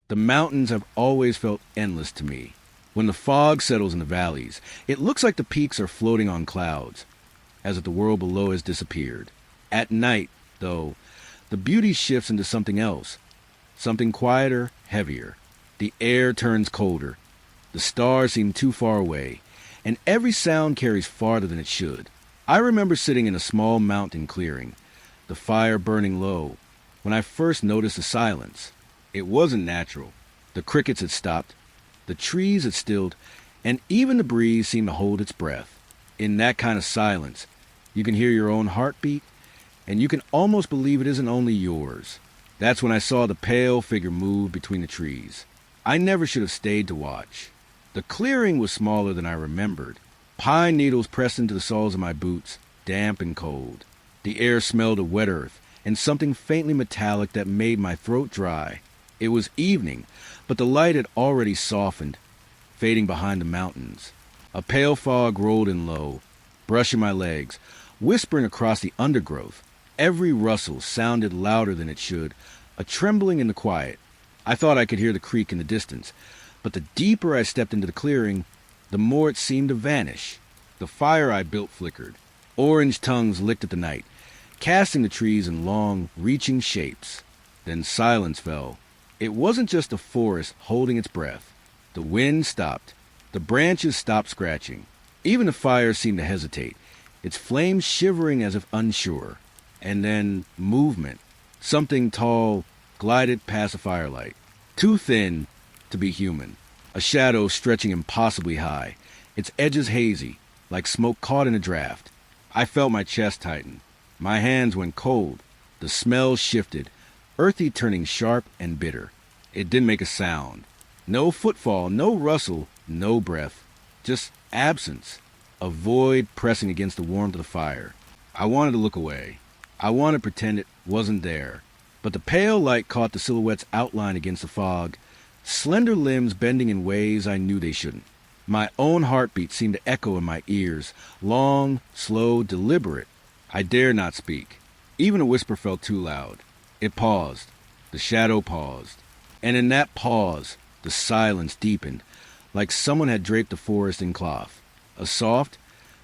The mountains have always felt endless to me. When the fog settles in the valleys, it looks like the peaks are floating on clouds, as if the world below has disappeared. At night, though, the beauty shifts into something else, something quieter, heavier. The air turns colder, the stars seem too far away, and every sound carries farther than it should. I remember sitting in a small mountain clearing, the fire burning low, when I first noticed the silence. It wasn't natural. The crickets had stopped, the trees had stilled, and even the breeze seemed to hold its breath. In that kind of silence, you can hear your own heartbeat, and you can almost believe it isn't only yours. That's when I saw the pale figure move between the trees. I never should have stayed to watch. The clearing was smaller than I remembered. Pine needles pressed into the soles of my boots, damp and cold. The air smelled of wet earth and something faintly metallic that made my throat dry. It was evening, but the light had already softened, fading behind the mountains. A pale fog rolled in low, brushing my legs, whispering across the undergrowth. Every rustle sounded louder than it should, a trembling in the quiet. I thought I could hear the creek in the distance, but the deeper I stepped into the clearing, the more it seemed to vanish. The fire I built flickered. Orange tongues licked at the night, casting the trees in long, reaching shapes. Then silence fell. It wasn't just the forest holding its breath. The wind stopped. The branches stopped scratching. Even the fire seemed to hesitate, its flames shivering as if unsure. And then movement. Something tall glided past the firelight, too thin to be human. A shadow stretching impossibly high, its edges hazy, like smoke caught in a draft. I felt my chest tighten. My hands went cold. The smell shifted, earthy turning sharp and bitter. It didn't make a sound. No footfall, no rustle, no breath. Just absence. A void pressing against the warmth of the fire. I wanted to look away. I wanted to pretend it wasn't there. But the pale light caught the silhouette's outline against the fog, slender limbs bending in ways I knew they shouldn't. My own heartbeat seemed to echo in my ears, long, slow, deliberate. I dared not speak. Even a whisper felt too loud. It paused. The shadow paused. And in that pause, the silence deepened, like someone had draped the forest in cloth. A soft,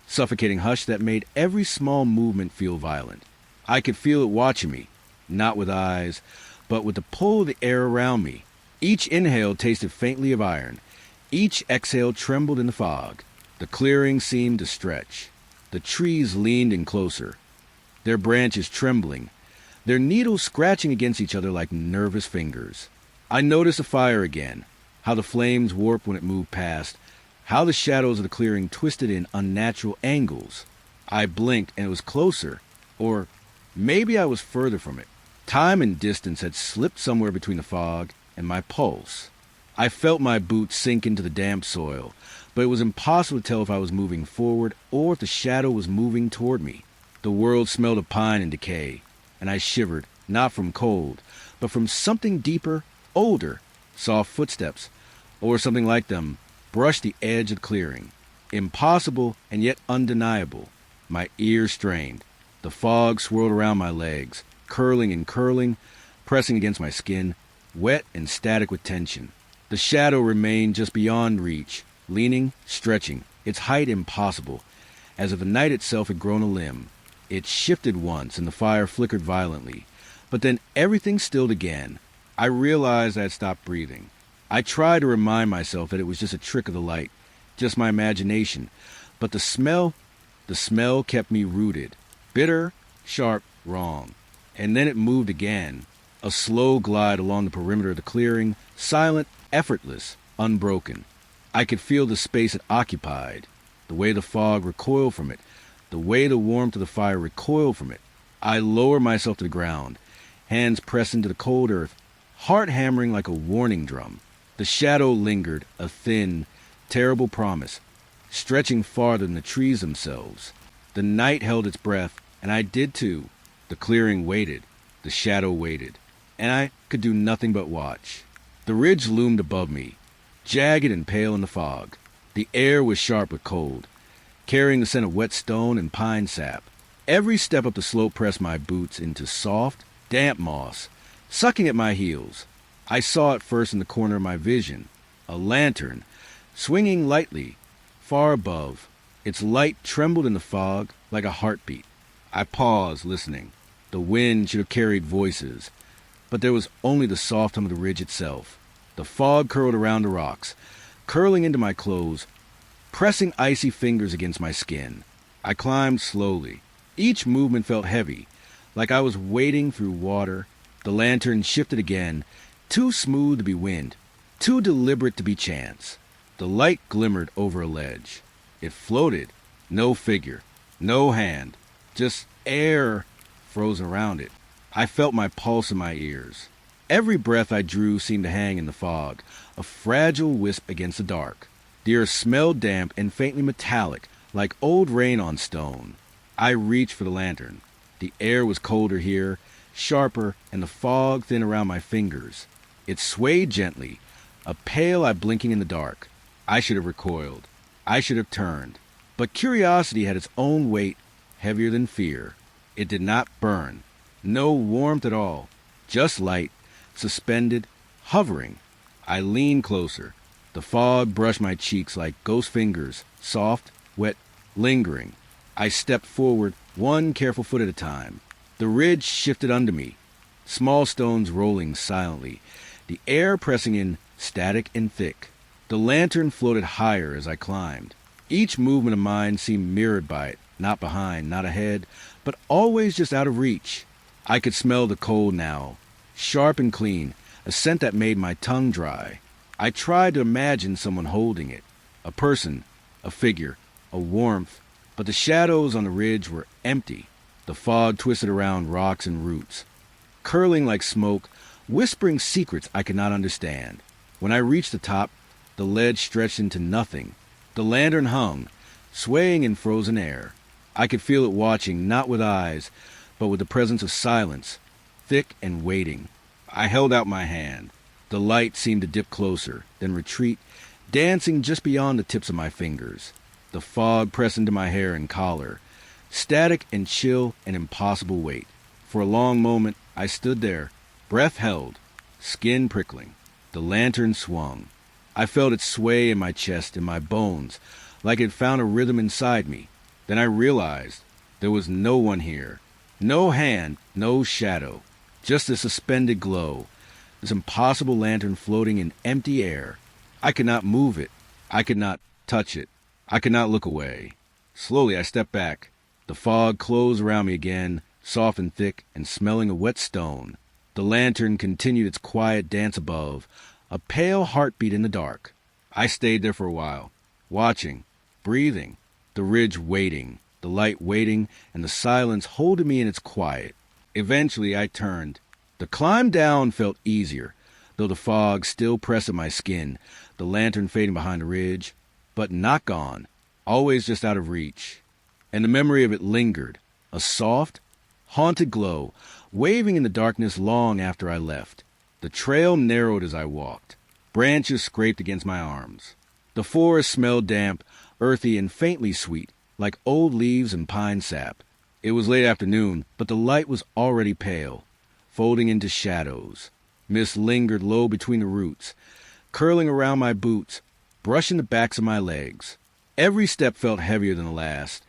suffocating hush that made every small movement feel violent. I could feel it watching me, not with eyes, but with the pull of the air around me. Each inhale tasted faintly of iron. Each exhale trembled in the fog. The clearing seemed to stretch. The trees leaned in closer, their branches trembling, their needles scratching against each other like nervous fingers. I noticed the fire again, how the flames warped when it moved past, how the shadows of the clearing twisted in unnatural angles. I blinked and it was closer, or maybe I was further from it. Time and distance had slipped somewhere between the fog and my pulse. I felt my boots sink into the damp soil, but it was impossible to tell if I was moving forward or if the shadow was moving toward me. The world smelled of pine and decay, and I shivered, not from cold, but from something deeper, older. Soft footsteps, or something like them, brushed the edge of the clearing. Impossible and yet undeniable. My ears strained. The fog swirled around my legs, curling and curling, pressing against my skin, wet and static with tension. The shadow remained just beyond reach, leaning, stretching, its height impossible, as if the night itself had grown a limb. It shifted once, and the fire flickered violently. But then everything stilled again. I realized I had stopped breathing. I tried to remind myself that it was just a trick of the light, just my imagination. But the smell kept me rooted. Bitter, sharp, wrong. And then it moved again. A slow glide along the perimeter of the clearing, silent, effortless, unbroken. I could feel the space it occupied, the way the fog recoiled from it, the way the warmth of the fire recoiled from it. I lowered myself to the ground, hands pressed into the cold earth, heart hammering like a warning drum. The shadow lingered, a thin, terrible promise, stretching farther than the trees themselves. The night held its breath, and I did too. The clearing waited, the shadow waited, and I could do nothing but watch. The ridge loomed above me, jagged and pale in the fog. The air was sharp with cold, carrying the scent of wet stone and pine sap. Every step up the slope pressed my boots into soft, damp moss, sucking at my heels. I saw it first in the corner of my vision, a lantern, swinging lightly, far above. Its light trembled in the fog like a heartbeat. I paused, listening. The wind should have carried voices, but there was only the soft hum of the ridge itself. The fog curled around the rocks, curling into my clothes, pressing icy fingers against my skin. I climbed slowly. Each movement felt heavy, like I was wading through water. The lantern shifted again, too smooth to be wind, too deliberate to be chance. The light glimmered over a ledge. It floated, no figure, no hand, just air frozen around it. I felt my pulse in my ears. Every breath I drew seemed to hang in the fog, a fragile wisp against the dark. The earth smelled damp and faintly metallic, like old rain on stone. I reached for the lantern. The air was colder here, sharper, and the fog thin around my fingers. It swayed gently, a pale eye blinking in the dark. I should have recoiled. I should have turned. But curiosity had its own weight, heavier than fear. It did not burn. No warmth at all. Just light, suspended, hovering. I leaned closer. The fog brushed my cheeks like ghost fingers, soft, wet, lingering. I stepped forward, one careful foot at a time. The ridge shifted under me, small stones rolling silently, the air pressing in, static and thick. The lantern floated higher as I climbed. Each movement of mine seemed mirrored by it, not behind, not ahead, but always just out of reach. I could smell the cold now, sharp and clean, a scent that made my tongue dry. I tried to imagine someone holding it, a person, a figure, a warmth, but the shadows on the ridge were empty. The fog twisted around rocks and roots, curling like smoke, whispering secrets I could not understand. When I reached the top, the ledge stretched into nothing. The lantern hung, swaying in frozen air. I could feel it watching, not with eyes, but with the presence of silence, thick and waiting. I held out my hand. The light seemed to dip closer, then retreat, dancing just beyond the tips of my fingers. The fog pressed into my hair and collar, static and chill and impossible weight. For a long moment, I stood there, breath held, skin prickling. The lantern swung. I felt it sway in my chest and my bones, like it found a rhythm inside me. Then I realized there was no one here. No hand, no shadow, just a suspended glow, this impossible lantern floating in empty air. I could not move it. I could not touch it. I could not look away. Slowly I stepped back. The fog closed around me again, soft and thick and smelling of wet stone. The lantern continued its quiet dance above, a pale heartbeat in the dark. I stayed there for a while, watching, breathing, the ridge waiting, the light waiting, and the silence holding me in its quiet. Eventually I turned. The climb down felt easier, though the fog still pressed at my skin, the lantern fading behind the ridge, but not gone, always just out of reach. And the memory of it lingered, a soft, haunted glow, waving in the darkness long after I left. The trail narrowed as I walked. Branches scraped against my arms. The forest smelled damp, earthy, and faintly sweet, like old leaves and pine sap. It was late afternoon, but the light was already pale, folding into shadows. Mist lingered low between the roots, curling around my boots, brushing the backs of my legs. Every step felt heavier than the last,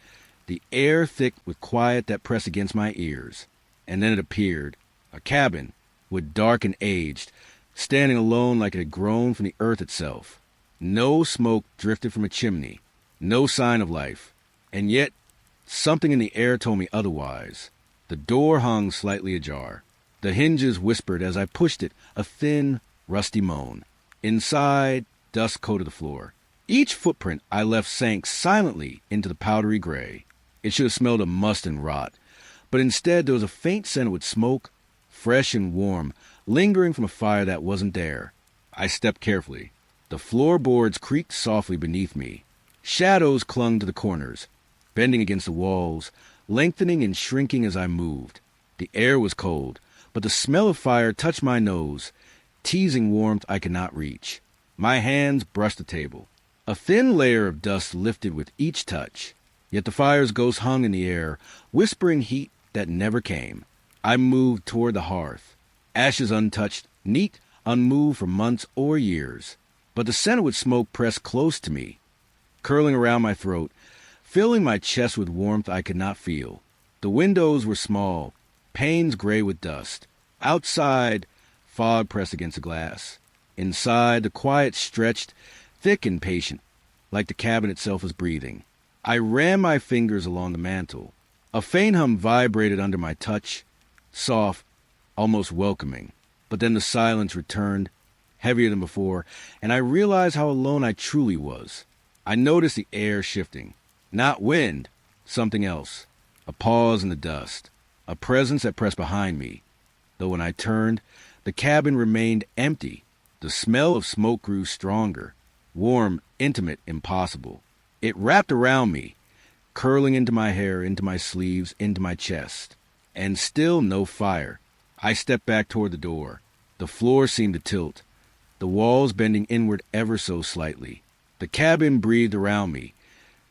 the air thick with quiet that pressed against my ears. And then it appeared, a cabin, wood dark and aged, standing alone like it had grown from the earth itself. No smoke drifted from a chimney, no sign of life, and yet something in the air told me otherwise. The door hung slightly ajar. The hinges whispered as I pushed it, a thin, rusty moan. Inside, dust coated the floor. Each footprint I left sank silently into the powdery gray. It should have smelled of must and rot, but instead there was a faint scent of wood smoke, fresh and warm, lingering from a fire that wasn't there. I stepped carefully. The floorboards creaked softly beneath me. Shadows clung to the corners, bending against the walls, lengthening and shrinking as I moved. The air was cold, but the smell of fire touched my nose, teasing warmth I could not reach. My hands brushed the table. A thin layer of dust lifted with each touch, yet the fire's ghost hung in the air, whispering heat that never came. I moved toward the hearth. Ashes untouched, neat, unmoved for months or years. But the scented smoke pressed close to me, curling around my throat, filling my chest with warmth I could not feel. The windows were small, panes gray with dust. Outside, fog pressed against the glass. Inside, the quiet stretched, thick and patient, like the cabin itself was breathing. I ran my fingers along the mantel. A faint hum vibrated under my touch, soft, almost welcoming. But then the silence returned, heavier than before, and I realized how alone I truly was. I noticed the air shifting. Not wind, something else. A pause in the dust. A presence that pressed behind me. Though when I turned, the cabin remained empty. The smell of smoke grew stronger. Warm, intimate, impossible. It wrapped around me, curling into my hair, into my sleeves, into my chest. And still no fire. I stepped back toward the door. The floor seemed to tilt, the walls bending inward ever so slightly. The cabin breathed around me,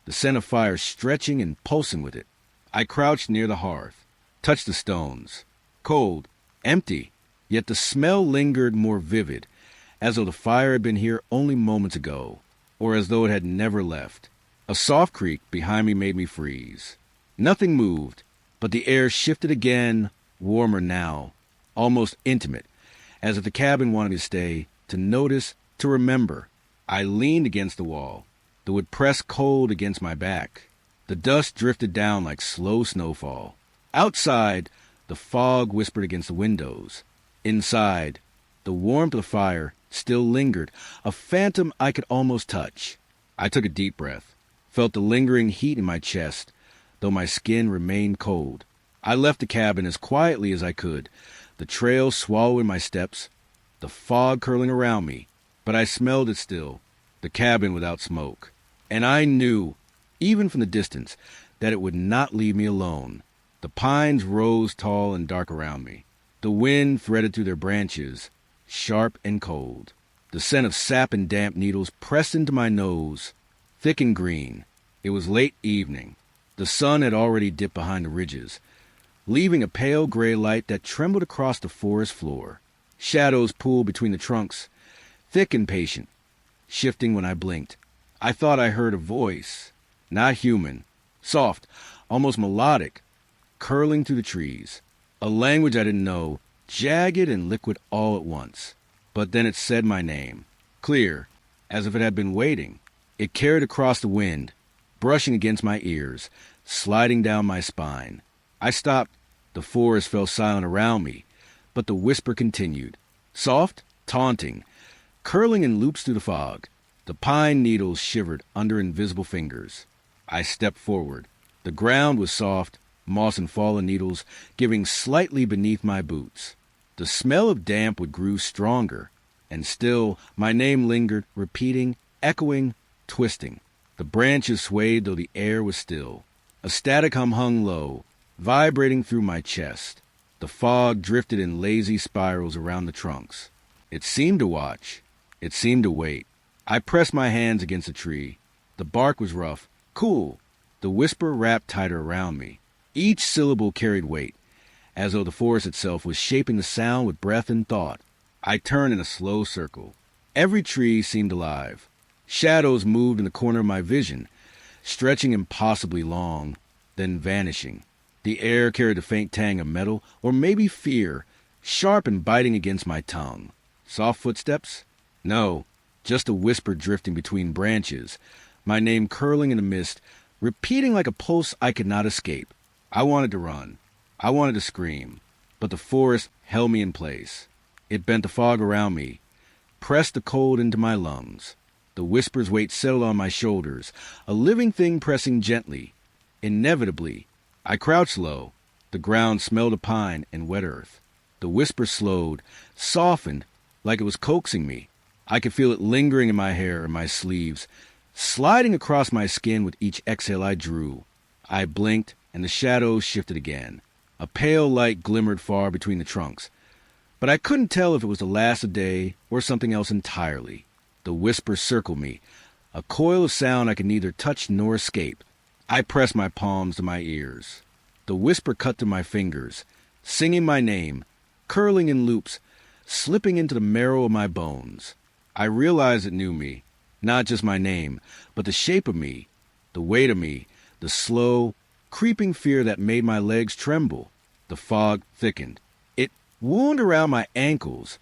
the scent of fire stretching and pulsing with it. I crouched near the hearth, touched the stones. Cold, empty, yet the smell lingered more vivid, as though the fire had been here only moments ago, or as though it had never left. A soft creak behind me made me freeze. Nothing moved, but the air shifted again, warmer now, almost intimate, as if the cabin wanted me to stay, to notice, to remember. I leaned against the wall, the wood pressed cold against my back. The dust drifted down like slow snowfall. Outside, the fog whispered against the windows. Inside, the warmth of the fire still lingered, a phantom I could almost touch. I took a deep breath, felt the lingering heat in my chest, though my skin remained cold. I left the cabin as quietly as I could, the trail swallowing my steps, the fog curling around me, but I smelled it still, the cabin without smoke. And I knew, even from the distance, that it would not leave me alone. The pines rose tall and dark around me. The wind threaded through their branches, sharp and cold. The scent of sap and damp needles pressed into my nose, thick and green. It was late evening. The sun had already dipped behind the ridges, leaving a pale gray light that trembled across the forest floor. Shadows pooled between the trunks, thick and patient, shifting when I blinked. I thought I heard a voice, not human, soft, almost melodic, curling through the trees. A language I didn't know, jagged and liquid all at once. But then it said my name, clear, as if it had been waiting. It carried across the wind, brushing against my ears, sliding down my spine. I stopped. The forest fell silent around me, but the whisper continued, soft, taunting, curling in loops through the fog. The pine needles shivered under invisible fingers. I stepped forward. The ground was soft, moss and fallen needles giving slightly beneath my boots. The smell of damp wood grew stronger, and still my name lingered, repeating, echoing, twisting. The branches swayed though the air was still. A static hum hung low, vibrating through my chest. The fog drifted in lazy spirals around the trunks. It seemed to watch. It seemed to wait. I pressed my hands against a tree. The bark was rough, cool. The whisper wrapped tighter around me. Each syllable carried weight, as though the forest itself was shaping the sound with breath and thought. I turned in a slow circle. Every tree seemed alive. Shadows moved in the corner of my vision, stretching impossibly long, then vanishing. The air carried a faint tang of metal, or maybe fear, sharp and biting against my tongue. Soft footsteps? No, just a whisper drifting between branches, my name curling in the mist, repeating like a pulse I could not escape. I wanted to run. I wanted to scream, but the forest held me in place. It bent the fog around me, pressed the cold into my lungs. The whisper's weight settled on my shoulders, a living thing pressing gently, inevitably. I crouched low. The ground smelled of pine and wet earth. The whisper slowed, softened, like it was coaxing me. I could feel it lingering in my hair and my sleeves, sliding across my skin with each exhale I drew. I blinked, and the shadows shifted again. A pale light glimmered far between the trunks, but I couldn't tell if it was the last of day or something else entirely. The whisper circled me, a coil of sound I could neither touch nor escape. I pressed my palms to my ears. The whisper cut through my fingers, singing my name, curling in loops, slipping into the marrow of my bones. I realized it knew me, not just my name, but the shape of me, the weight of me, the slow, creeping fear that made my legs tremble. The fog thickened. It wound around my ankles,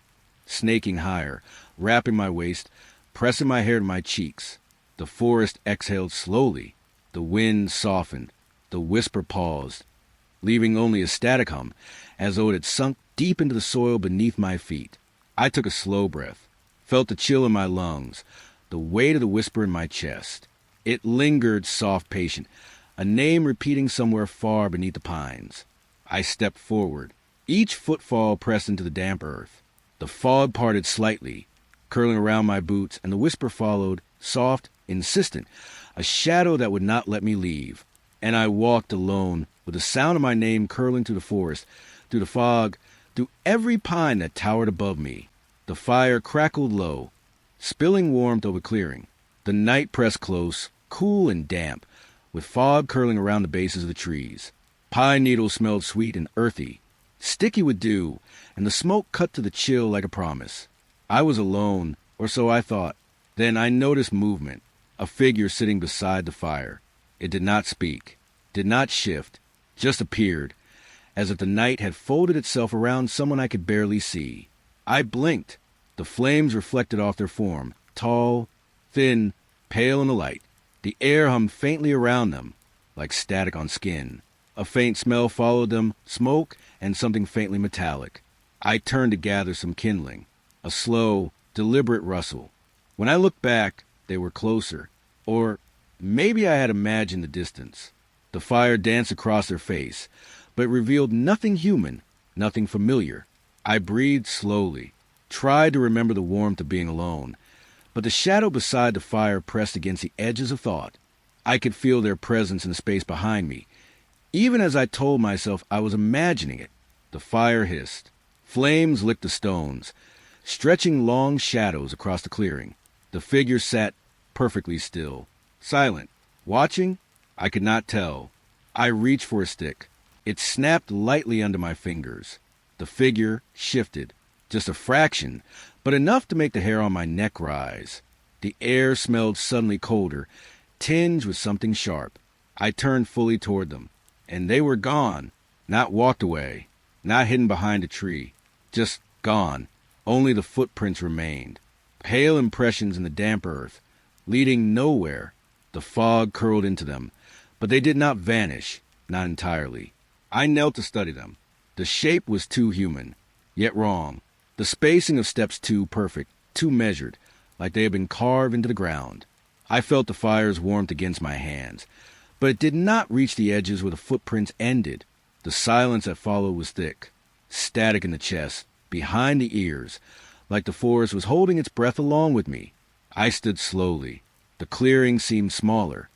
snaking higher, wrapping my waist, pressing my hair to my cheeks. The forest exhaled slowly. The wind softened. The whisper paused, leaving only a static hum, as though it had sunk deep into the soil beneath my feet. I took a slow breath, felt the chill in my lungs, the weight of the whisper in my chest. It lingered, soft, patient, a name repeating somewhere far beneath the pines. I stepped forward. Each footfall pressed into the damp earth. The fog parted slightly, curling around my boots, and the whisper followed, soft, insistent, a shadow that would not let me leave. And I walked alone, with the sound of my name curling through the forest, through the fog, through every pine that towered above me. The fire crackled low, spilling warmth over clearing. The night pressed close, cool and damp, with fog curling around the bases of the trees. Pine needles smelled sweet and earthy, sticky with dew, and the smoke cut to the chill like a promise. I was alone, or so I thought. Then I noticed movement, a figure sitting beside the fire. It did not speak, did not shift, just appeared, as if the night had folded itself around someone I could barely see. I blinked. The flames reflected off their form, tall, thin, pale in the light. The air hummed faintly around them, like static on skin. A faint smell followed them, smoke and something faintly metallic. I turned to gather some kindling, a slow, deliberate rustle. When I looked back, they were closer, or maybe I had imagined the distance. The fire danced across their face, but revealed nothing human, nothing familiar. I breathed slowly, tried to remember the warmth of being alone, but the shadow beside the fire pressed against the edges of thought. I could feel their presence in the space behind me, even as I told myself I was imagining it. The fire hissed. Flames licked the stones, stretching long shadows across the clearing. The figure sat perfectly still, silent. Watching? I could not tell. I reached for a stick. It snapped lightly under my fingers. The figure shifted, just a fraction, but enough to make the hair on my neck rise. The air smelled suddenly colder, tinged with something sharp. I turned fully toward them, and they were gone, not walked away, not hidden behind a tree, just gone. Only the footprints remained, pale impressions in the damp earth, leading nowhere. The fog curled into them, but they did not vanish, not entirely. I knelt to study them. The shape was too human, yet wrong. The spacing of steps too perfect, too measured, like they had been carved into the ground. I felt the fire's warmth against my hands, but it did not reach the edges where the footprints ended. The silence that followed was thick, static in the chest, behind the ears, like the forest was holding its breath along with me. I stood slowly. The clearing seemed smaller,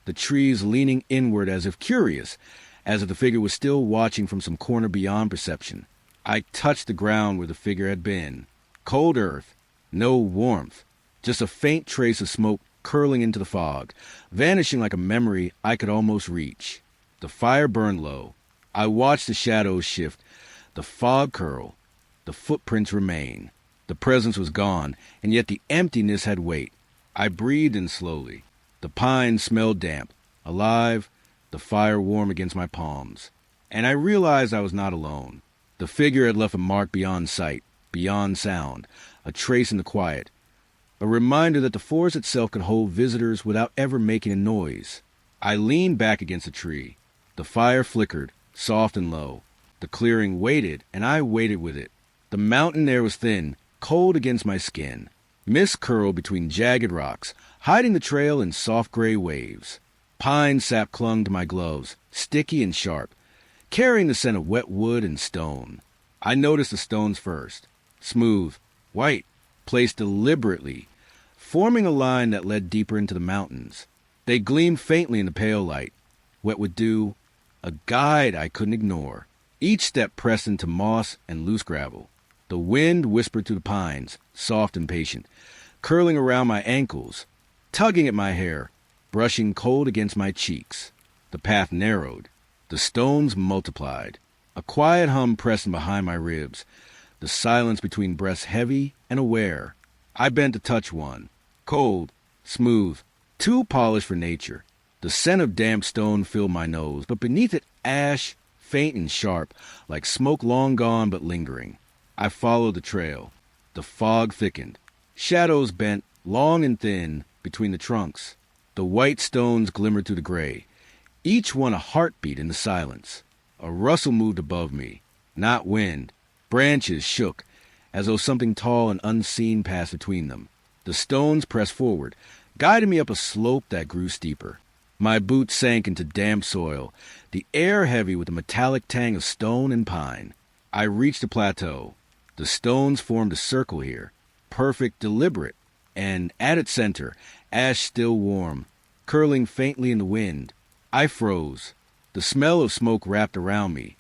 the trees leaning inward as if curious, as if the figure was still watching from some corner beyond perception. I touched the ground where the figure had been. Cold earth, no warmth, just a faint trace of smoke curling into the fog, vanishing like a memory I could almost reach. The fire burned low. I watched the shadows shift, the fog curl, the footprints remain. The presence was gone, and yet the emptiness had weight. I breathed in slowly. The pines smelled damp, alive, the fire warm against my palms. And I realized I was not alone. The figure had left a mark beyond sight, beyond sound, a trace in the quiet, a reminder that the forest itself could hold visitors without ever making a noise. I leaned back against a tree. The fire flickered, soft and low. The clearing waited, and I waited with it. The mountain air was thin, cold against my skin. Mist curled between jagged rocks, hiding the trail in soft gray waves. Pine sap clung to my gloves, sticky and sharp, carrying the scent of wet wood and stone. I noticed the stones first, smooth, white, placed deliberately, forming a line that led deeper into the mountains. They gleamed faintly in the pale light, wet with dew, a guide I couldn't ignore. Each step pressed into moss and loose gravel. The wind whispered through the pines, soft and patient, curling around my ankles, tugging at my hair, brushing cold against my cheeks. The path narrowed. The stones multiplied. A quiet hum pressed in behind my ribs, the silence between breaths heavy and aware. I bent to touch one. Cold, smooth, too polished for nature. The scent of damp stone filled my nose, but beneath it ash, faint and sharp, like smoke long gone but lingering. I followed the trail. The fog thickened. Shadows bent, long and thin, between the trunks. The white stones glimmered through the gray, each one a heartbeat in the silence. A rustle moved above me. Not wind. Branches shook, as though something tall and unseen passed between them. The stones pressed forward, guiding me up a slope that grew steeper. My boots sank into damp soil, the air heavy with the metallic tang of stone and pine. I reached the plateau. The stones formed a circle here, perfect, deliberate, and at its center, ash still warm, curling faintly in the wind. I froze. The smell of smoke wrapped around me,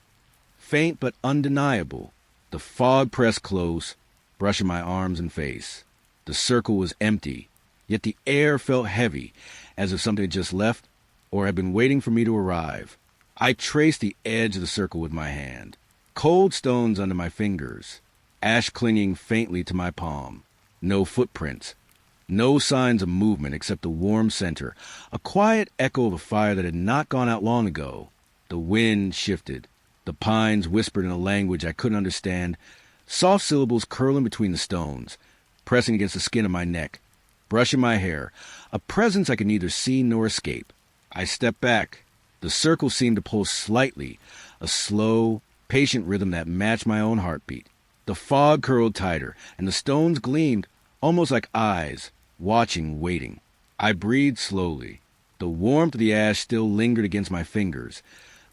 faint but undeniable. The fog pressed close, brushing my arms and face. The circle was empty, yet the air felt heavy, as if something had just left or had been waiting for me to arrive. I traced the edge of the circle with my hand. Cold stones under my fingers, ash clinging faintly to my palm. No footprints, no signs of movement except the warm center, a quiet echo of a fire that had not gone out long ago. The wind shifted. The pines whispered in a language I couldn't understand, soft syllables curling between the stones, pressing against the skin of my neck, brushing my hair, a presence I could neither see nor escape. I stepped back. The circle seemed to pulse slightly, a slow, patient rhythm that matched my own heartbeat. The fog curled tighter, and the stones gleamed, almost like eyes, watching, waiting. I breathed slowly. The warmth of the ash still lingered against my fingers,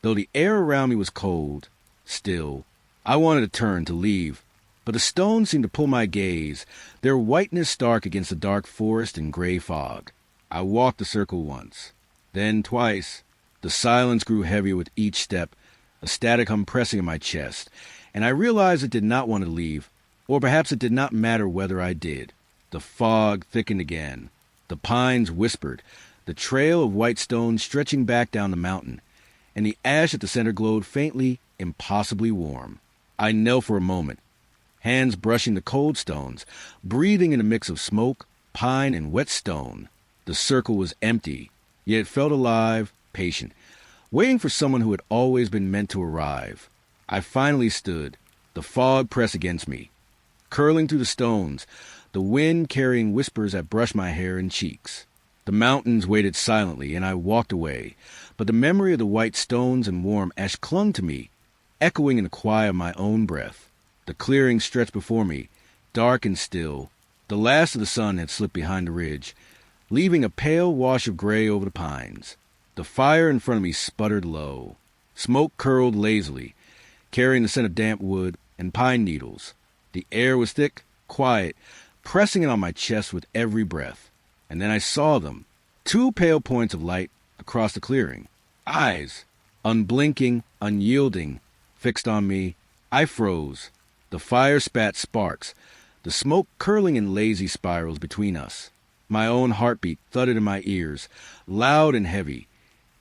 though the air around me was cold, still. I wanted to turn, to leave, but the stones seemed to pull my gaze, their whiteness stark against the dark forest and gray fog. I walked the circle once, then twice. The silence grew heavier with each step, a static hum pressing in my chest, and I realized it did not want to leave, or perhaps it did not matter whether I did. The fog thickened again. The pines whispered, the trail of white stones stretching back down the mountain, and the ash at the center glowed faintly, impossibly warm. I knelt for a moment, hands brushing the cold stones, breathing in a mix of smoke, pine, and wet stone. The circle was empty, yet it felt alive, patient, waiting for someone who had always been meant to arrive. I finally stood, the fog pressed against me, curling through the stones, the wind carrying whispers that brushed my hair and cheeks. The mountains waited silently, and I walked away, but the memory of the white stones and warm ash clung to me, echoing in the quiet of my own breath. The clearing stretched before me, dark and still. The last of the sun had slipped behind the ridge, leaving a pale wash of gray over the pines. The fire in front of me sputtered low. Smoke curled lazily, carrying the scent of damp wood and pine needles. The air was thick, quiet, pressing it on my chest with every breath. And then I saw them, two pale points of light across the clearing. Eyes, unblinking, unyielding, fixed on me. I froze. The fire spat sparks, the smoke curling in lazy spirals between us. My own heartbeat thudded in my ears, loud and heavy,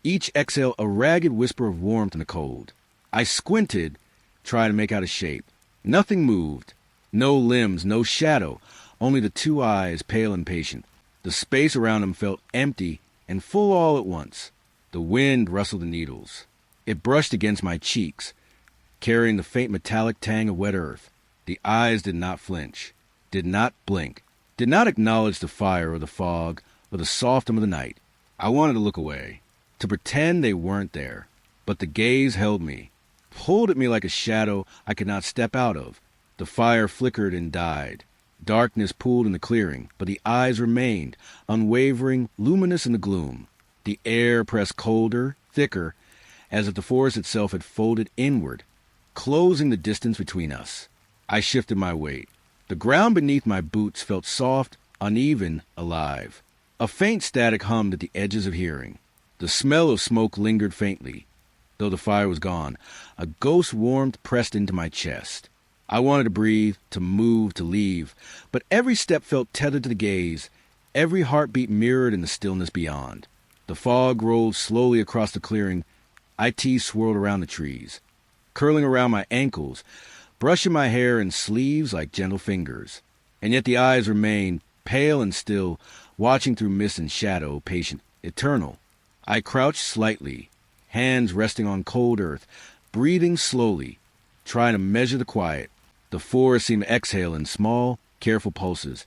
each exhale a ragged whisper of warmth in the cold. I squinted, trying to make out a shape. Nothing moved. No limbs, no shadow, only the two eyes, pale and patient. The space around them felt empty and full all at once. The wind rustled the needles. It brushed against my cheeks, carrying the faint metallic tang of wet earth. The eyes did not flinch, did not blink, did not acknowledge the fire or the fog or the soft hum of the night. I wanted to look away, to pretend they weren't there, but the gaze held me, pulled at me like a shadow I could not step out of. The fire flickered and died. Darkness pooled in the clearing, but the eyes remained, unwavering, luminous in the gloom. The air pressed colder, thicker, as if the forest itself had folded inward, closing the distance between us. I shifted my weight. The ground beneath my boots felt soft, uneven, alive. A faint static hummed at the edges of hearing. The smell of smoke lingered faintly. Though the fire was gone, a ghost warmth pressed into my chest. I wanted to breathe, to move, to leave, but every step felt tethered to the gaze, every heartbeat mirrored in the stillness beyond. The fog rolled slowly across the clearing. IT swirled around the trees, curling around my ankles, brushing my hair in sleeves like gentle fingers. And yet the eyes remained pale and still, watching through mist and shadow, patient, eternal. I crouched slightly, hands resting on cold earth, breathing slowly, trying to measure the quiet. The forest seemed to exhale in small, careful pulses,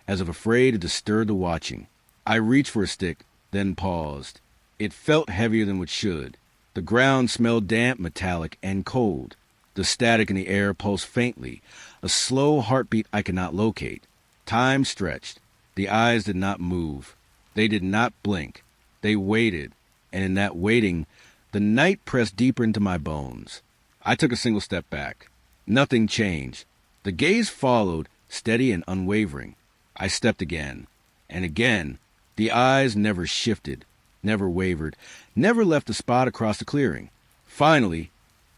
as if afraid to disturb the watching. I reached for a stick, then paused. It felt heavier than it should. The ground smelled damp, metallic, and cold. The static in the air pulsed faintly, a slow heartbeat I could not locate. Time stretched. The eyes did not move. They did not blink. They waited, and in that waiting, the night pressed deeper into my bones. I took a single step back. Nothing changed. The gaze followed, steady and unwavering. I stepped again, and again. The eyes never shifted, never wavered, never left a spot across the clearing. Finally,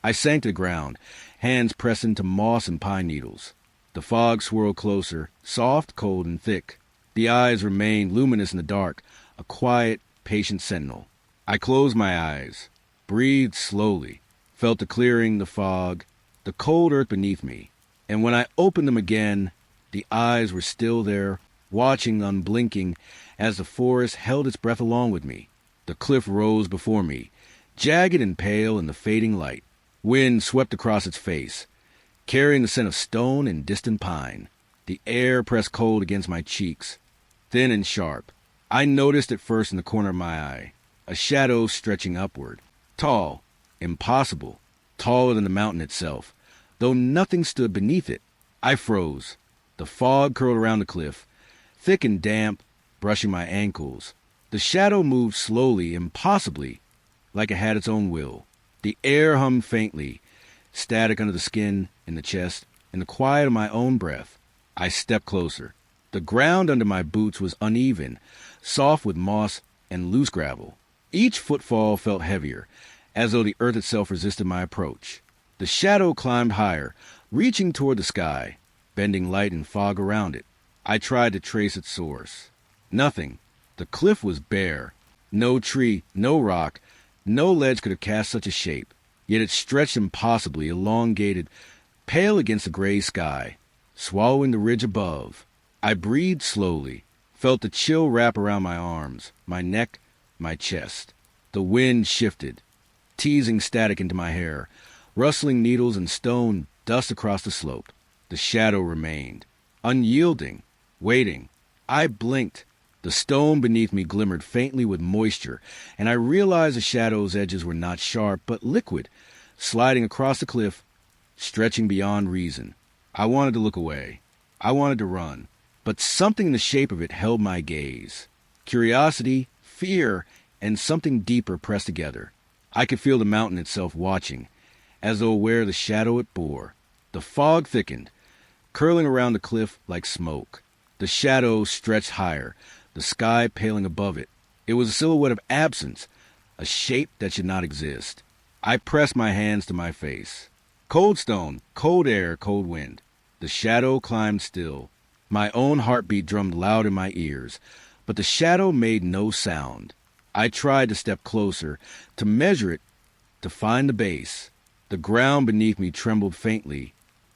I sank to the ground, hands pressed into moss and pine needles. The fog swirled closer, soft, cold, and thick. The eyes remained luminous in the dark, a quiet, patient sentinel. I closed my eyes, breathed slowly, felt the clearing, the fog, the cold earth beneath me. And when I opened them again, the eyes were still there, watching unblinking as the forest held its breath along with me. The cliff rose before me, jagged and pale in the fading light. Wind swept across its face, carrying the scent of stone and distant pine. The air pressed cold against my cheeks, thin and sharp. I noticed it first in the corner of my eye, a shadow stretching upward, tall, impossible, taller than the mountain itself, though nothing stood beneath it. I froze. The fog curled around the cliff, thick and damp, brushing my ankles. The shadow moved slowly, impossibly, like it had its own will. The air hummed faintly, static under the skin, in the chest, in the quiet of my own breath. I stepped closer. The ground under my boots was uneven, soft with moss and loose gravel. Each footfall felt heavier, as though the earth itself resisted my approach. The shadow climbed higher, reaching toward the sky, bending light and fog around it. I tried to trace its source. Nothing. The cliff was bare. No tree, no rock, no ledge could have cast such a shape. Yet it stretched impossibly, elongated, pale against the gray sky, swallowing the ridge above. I breathed slowly, felt the chill wrap around my arms, my neck, my chest. The wind shifted, teasing static into my hair, rustling needles and stone dust across the slope. The shadow remained, unyielding, waiting. I blinked. The stone beneath me glimmered faintly with moisture, and I realized the shadow's edges were not sharp, but liquid, sliding across the cliff, stretching beyond reason. I wanted to look away. I wanted to run, but something in the shape of it held my gaze. Curiosity, fear, and something deeper pressed together. I could feel the mountain itself watching, as though aware of the shadow it bore. The fog thickened, curling around the cliff like smoke. The shadow stretched higher, the sky paling above it. It was a silhouette of absence, a shape that should not exist. I pressed my hands to my face. Cold stone, cold air, cold wind. The shadow climbed still. My own heartbeat drummed loud in my ears, but the shadow made no sound. I tried to step closer, to measure it, to find the base. The ground beneath me trembled faintly,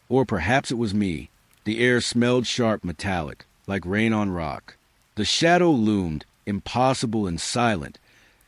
or perhaps it was me. The air smelled sharp, metallic, like rain on rock. The shadow loomed, impossible and silent,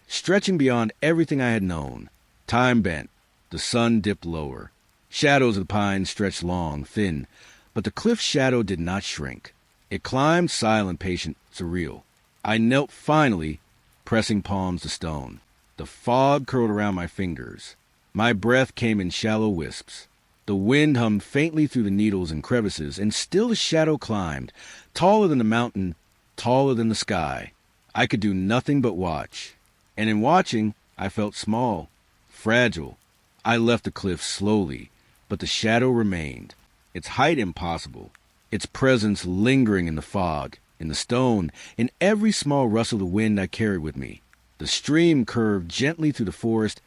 stretching beyond everything I had known. Time bent. The sun dipped lower. Shadows of the pines stretched long, thin, but the cliff shadow did not shrink. It climbed, silent, patient, surreal. I knelt finally, pressing palms to stone. The fog curled around my fingers. My breath came in shallow wisps. The wind hummed faintly through the needles and crevices, and still the shadow climbed, taller than the mountain, taller than the sky. I could do nothing but watch. And in watching, I felt small, fragile. I left the cliff slowly, but the shadow remained, its height impossible, its presence lingering in the fog, in the stone, in every small rustle of the wind I carried with me. The stream curved gently through the forest,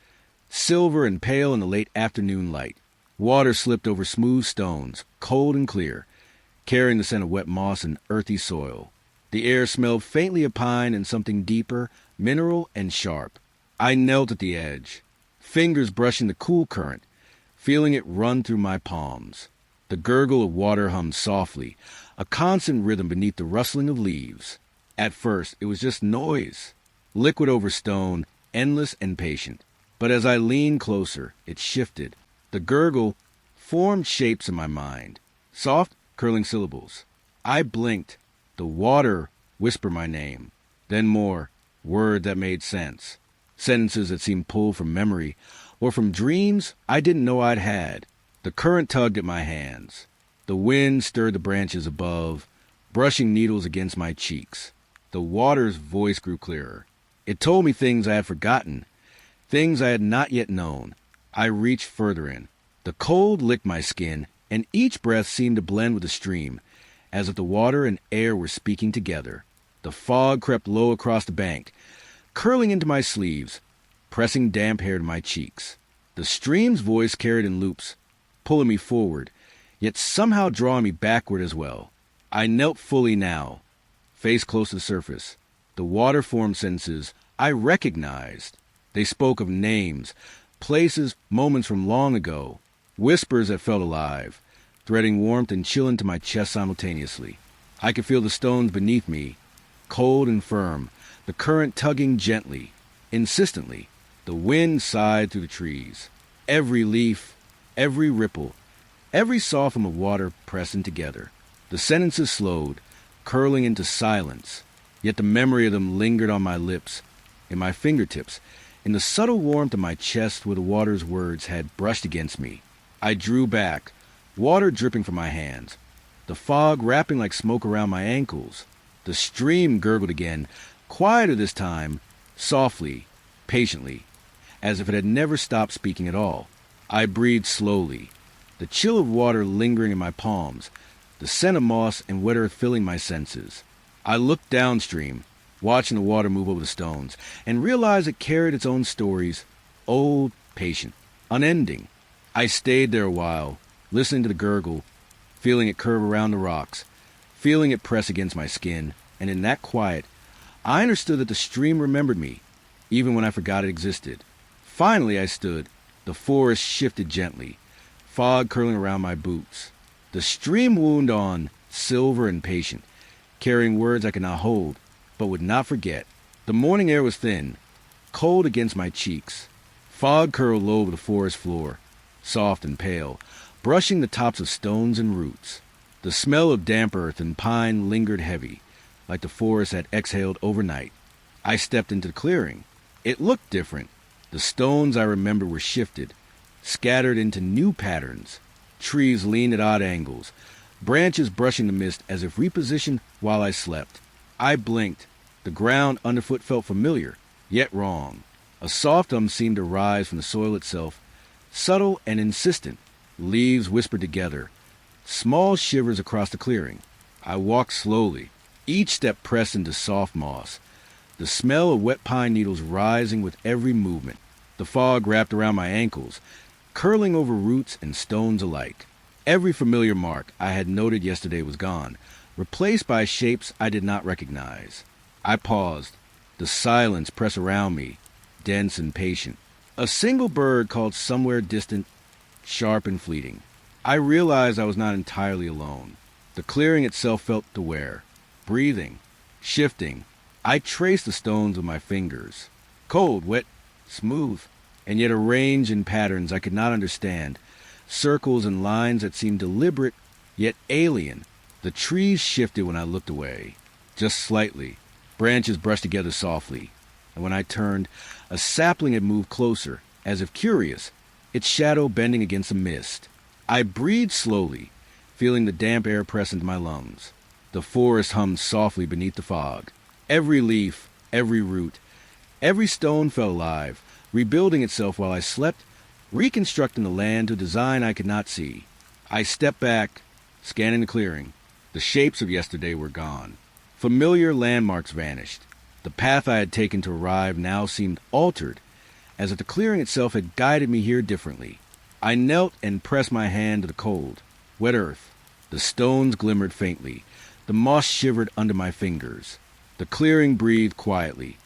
silver and pale in the late afternoon light. Water slipped over smooth stones, cold and clear, carrying the scent of wet moss and earthy soil. The air smelled faintly of pine and something deeper, mineral and sharp. I knelt at the edge, fingers brushing the cool current, feeling it run through my palms. The gurgle of water hummed softly, a constant rhythm beneath the rustling of leaves. At first, it was just noise, liquid over stone, endless and patient. But as I leaned closer, it shifted. The gurgle formed shapes in my mind, soft, curling syllables. I blinked. The water whispered my name. Then more, words that made sense. Sentences that seemed pulled from memory, or from dreams I didn't know I'd had. The current tugged at my hands. The wind stirred the branches above, brushing needles against my cheeks. The water's voice grew clearer. It told me things I had forgotten, things I had not yet known. I reached further in. The cold licked my skin, and each breath seemed to blend with the stream, as if the water and air were speaking together. The fog crept low across the bank, curling into my sleeves, pressing damp hair to my cheeks. The stream's voice carried in loops, pulling me forward, yet somehow drawing me backward as well. I knelt fully now, face close to the surface. The water formed sentences I recognized. They spoke of names, places, moments from long ago, whispers that felt alive, threading warmth and chill into my chest simultaneously. I could feel the stones beneath me, cold and firm, the current tugging gently, insistently. The wind sighed through the trees. Every leaf, every ripple, every soft film of water pressing together. The sentences slowed, curling into silence, yet the memory of them lingered on my lips, in my fingertips, in the subtle warmth of my chest where the water's words had brushed against me. I drew back, water dripping from my hands, the fog wrapping like smoke around my ankles. The stream gurgled again, quieter this time, softly, patiently, as if it had never stopped speaking at all. I breathed slowly, the chill of water lingering in my palms, the scent of moss and wet earth filling my senses. I looked downstream, watching the water move over the stones, and realized it carried its own stories, old, patient, unending. I stayed there a while, listening to the gurgle, feeling it curve around the rocks, feeling it press against my skin, and in that quiet, I understood that the stream remembered me, even when I forgot it existed. Finally I stood. The forest shifted gently, fog curling around my boots. The stream wound on, silver and patient, carrying words I could not hold, but would not forget. The morning air was thin, cold against my cheeks. Fog curled low over the forest floor, soft and pale, brushing the tops of stones and roots. The smell of damp earth and pine lingered heavy, like the forest had exhaled overnight. I stepped into the clearing. It looked different. The stones I remembered were shifted, scattered into new patterns. Trees leaned at odd angles, branches brushing the mist as if repositioned while I slept. I blinked. The ground underfoot felt familiar, yet wrong. A soft hum seemed to rise from the soil itself, subtle and insistent. Leaves whispered together, small shivers across the clearing. I walked slowly, each step pressed into soft moss, the smell of wet pine needles rising with every movement. The fog wrapped around my ankles, curling over roots and stones alike. Every familiar mark I had noted yesterday was gone, replaced by shapes I did not recognize. I paused. The silence pressed around me, dense and patient. A single bird called somewhere distant, sharp and fleeting. I realized I was not entirely alone. The clearing itself felt aware, breathing, shifting. I traced the stones with my fingers. Cold, wet, smooth, and yet arranged in patterns I could not understand. Circles and lines that seemed deliberate, yet alien. The trees shifted when I looked away, just slightly. Branches brushed together softly, and when I turned, a sapling had moved closer, as if curious, its shadow bending against the mist. I breathed slowly, feeling the damp air press into my lungs. The forest hummed softly beneath the fog. Every leaf, every root, every stone felt alive, rebuilding itself while I slept, reconstructing the land to a design I could not see. I stepped back, scanning the clearing. The shapes of yesterday were gone. Familiar landmarks vanished. The path I had taken to arrive now seemed altered, as if the clearing itself had guided me here differently. I knelt and pressed my hand to the cold, wet earth. The stones glimmered faintly. The moss shivered under my fingers. The clearing breathed quietly,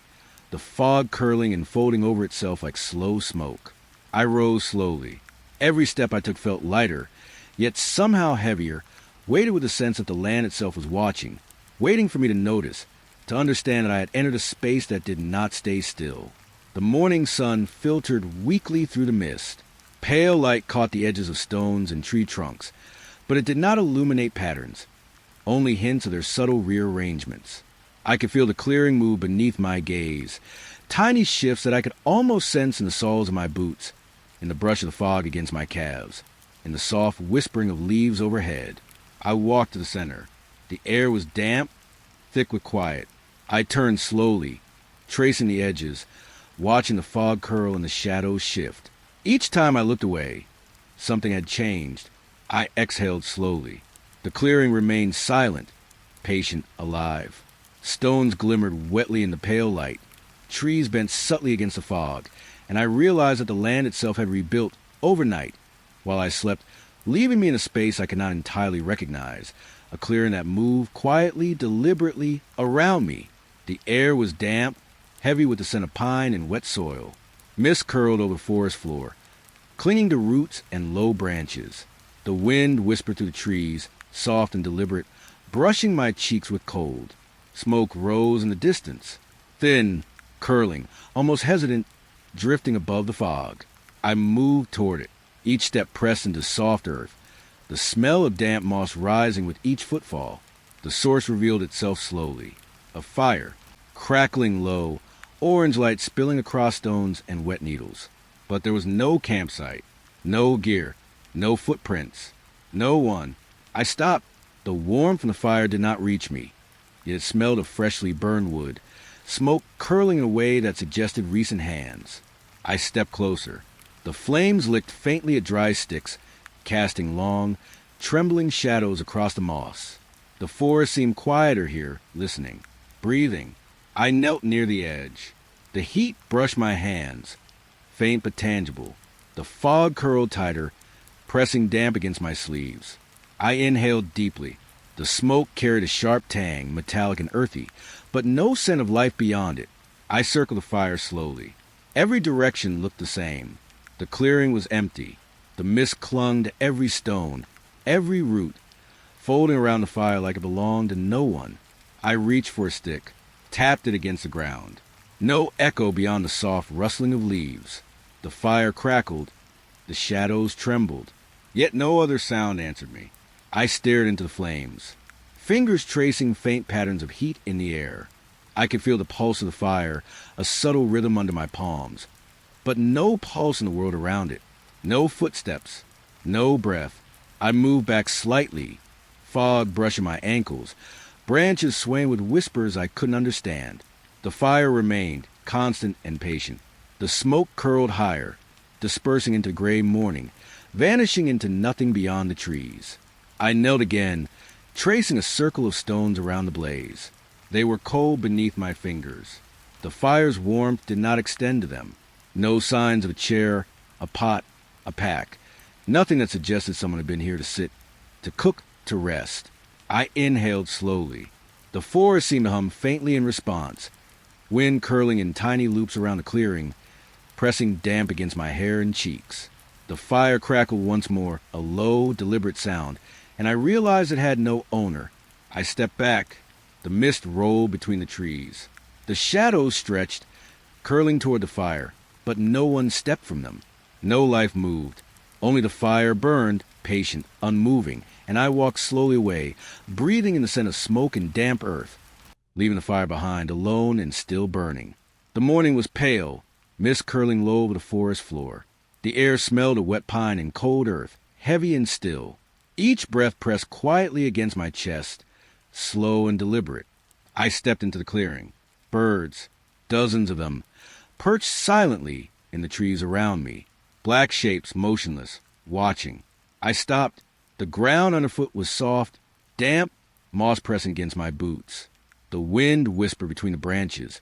the fog curling and folding over itself like slow smoke. I rose slowly. Every step I took felt lighter, yet somehow heavier, weighted with the sense that the land itself was watching, waiting for me to notice, to understand that I had entered a space that did not stay still. The morning sun filtered weakly through the mist. Pale light caught the edges of stones and tree trunks, but it did not illuminate patterns, only hints of their subtle rearrangements. I could feel the clearing move beneath my gaze, tiny shifts that I could almost sense in the soles of my boots, in the brush of the fog against my calves, in the soft whispering of leaves overhead. I walked to the center. The air was damp, thick with quiet. I turned slowly, tracing the edges, watching the fog curl and the shadows shift. Each time I looked away, something had changed. I exhaled slowly. The clearing remained silent, patient, alive. Stones glimmered wetly in the pale light. Trees bent subtly against the fog, and I realized that the land itself had rebuilt overnight while I slept, leaving me in a space I could not entirely recognize, a clearing that moved quietly, deliberately around me. The air was damp, heavy with the scent of pine and wet soil. Mist curled over the forest floor, clinging to roots and low branches. The wind whispered through the trees, soft and deliberate, brushing my cheeks with cold. Smoke rose in the distance, thin, curling, almost hesitant, drifting above the fog. I moved toward it, each step pressed into soft earth, the smell of damp moss rising with each footfall. The source revealed itself slowly. A fire, crackling low, orange light spilling across stones and wet needles. But there was no campsite, no gear, no footprints, no one. I stopped. The warmth from the fire did not reach me, yet it smelled of freshly burned wood, smoke curling in a way that suggested recent hands. I stepped closer. The flames licked faintly at dry sticks, casting long, trembling shadows across the moss. The forest seemed quieter here, listening, breathing. I knelt near the edge. The heat brushed my hands, faint but tangible. The fog curled tighter, pressing damp against my sleeves. I inhaled deeply. The smoke carried a sharp tang, metallic and earthy, but no scent of life beyond it. I circled the fire slowly. Every direction looked the same. The clearing was empty. The mist clung to every stone, every root, folding around the fire like it belonged to no one. I reached for a stick, tapped it against the ground. No echo beyond the soft rustling of leaves. The fire crackled. The shadows trembled. Yet no other sound answered me. I stared into the flames, fingers tracing faint patterns of heat in the air. I could feel the pulse of the fire, a subtle rhythm under my palms, but no pulse in the world around it. No footsteps, no breath. I moved back slightly, fog brushing my ankles, branches swaying with whispers I couldn't understand. The fire remained, constant and patient. The smoke curled higher, dispersing into gray morning, vanishing into nothing beyond the trees. I knelt again, tracing a circle of stones around the blaze. They were cold beneath my fingers. The fire's warmth did not extend to them. No signs of a chair, a pot, a pack. Nothing that suggested someone had been here to sit, to cook, to rest. I inhaled slowly. The forest seemed to hum faintly in response, wind curling in tiny loops around the clearing, pressing damp against my hair and cheeks. The fire crackled once more, a low, deliberate sound, and I realized it had no owner. I stepped back. The mist rolled between the trees. The shadows stretched, curling toward the fire, but no one stepped from them. No life moved. Only the fire burned, patient, unmoving, and I walked slowly away, breathing in the scent of smoke and damp earth, leaving the fire behind, alone and still burning. The morning was pale, mist curling low over the forest floor. The air smelled of wet pine and cold earth, heavy and still. Each breath pressed quietly against my chest, slow and deliberate. I stepped into the clearing. Birds, dozens of them, perched silently in the trees around me, black shapes motionless, watching. I stopped. The ground underfoot was soft, damp, moss pressing against my boots. The wind whispered between the branches,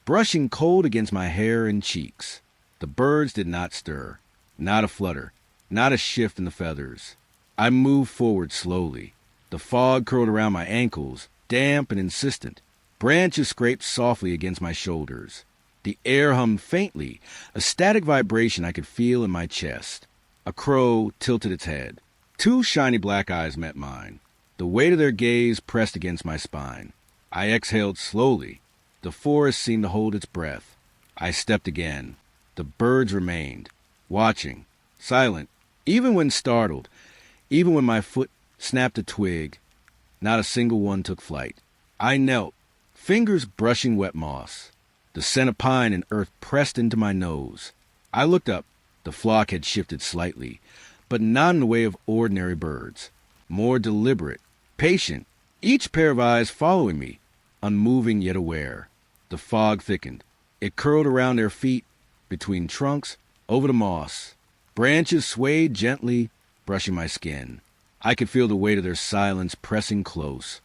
brushing cold against my hair and cheeks. The birds did not stir, not a flutter, not a shift in the feathers. I moved forward slowly. The fog curled around my ankles, damp and insistent. Branches scraped softly against my shoulders. The air hummed faintly, a static vibration I could feel in my chest. A crow tilted its head. Two shiny black eyes met mine. The weight of their gaze pressed against my spine. I exhaled slowly. The forest seemed to hold its breath. I stepped again. The birds remained, watching, silent, even when startled, even when my foot snapped a twig. Not a single one took flight. I knelt, fingers brushing wet moss. The scent of pine and earth pressed into my nose. I looked up. The flock had shifted slightly, but not in the way of ordinary birds. More deliberate, patient, each pair of eyes following me, unmoving yet aware. The fog thickened. It curled around their feet, between trunks, over the moss. Branches swayed gently, brushing my skin. I could feel the weight of their silence pressing close,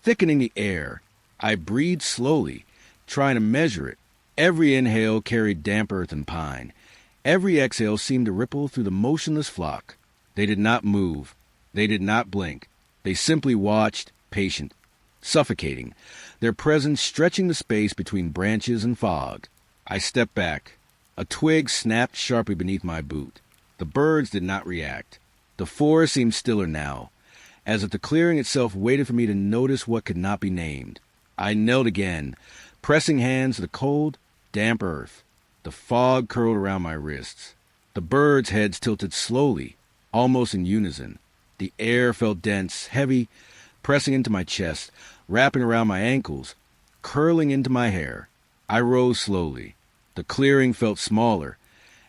thickening the air. I breathed slowly, trying to measure it. Every inhale carried damp earth and pine. Every exhale seemed to ripple through the motionless flock. They did not move. They did not blink. They simply watched, patient, suffocating, their presence stretching the space between branches and fog. I stepped back. A twig snapped sharply beneath my boot. The birds did not react. The forest seemed stiller now, as if the clearing itself waited for me to notice what could not be named. I knelt again, pressing hands to the cold, damp earth. The fog curled around my wrists. The birds' heads tilted slowly, almost in unison. The air felt dense, heavy, pressing into my chest, wrapping around my ankles, curling into my hair. I rose slowly. The clearing felt smaller,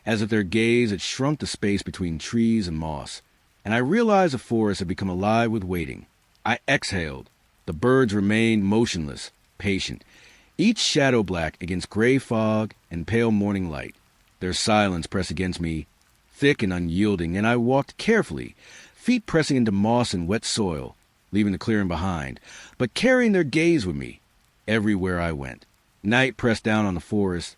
as if their gaze had shrunk the space between trees and moss, and I realized the forest had become alive with waiting. I exhaled. The birds remained motionless, patient, each shadow black against gray fog and pale morning light. Their silence pressed against me, thick and unyielding, and I walked carefully, feet pressing into moss and wet soil, leaving the clearing behind, but carrying their gaze with me everywhere I went. Night pressed down on the forest,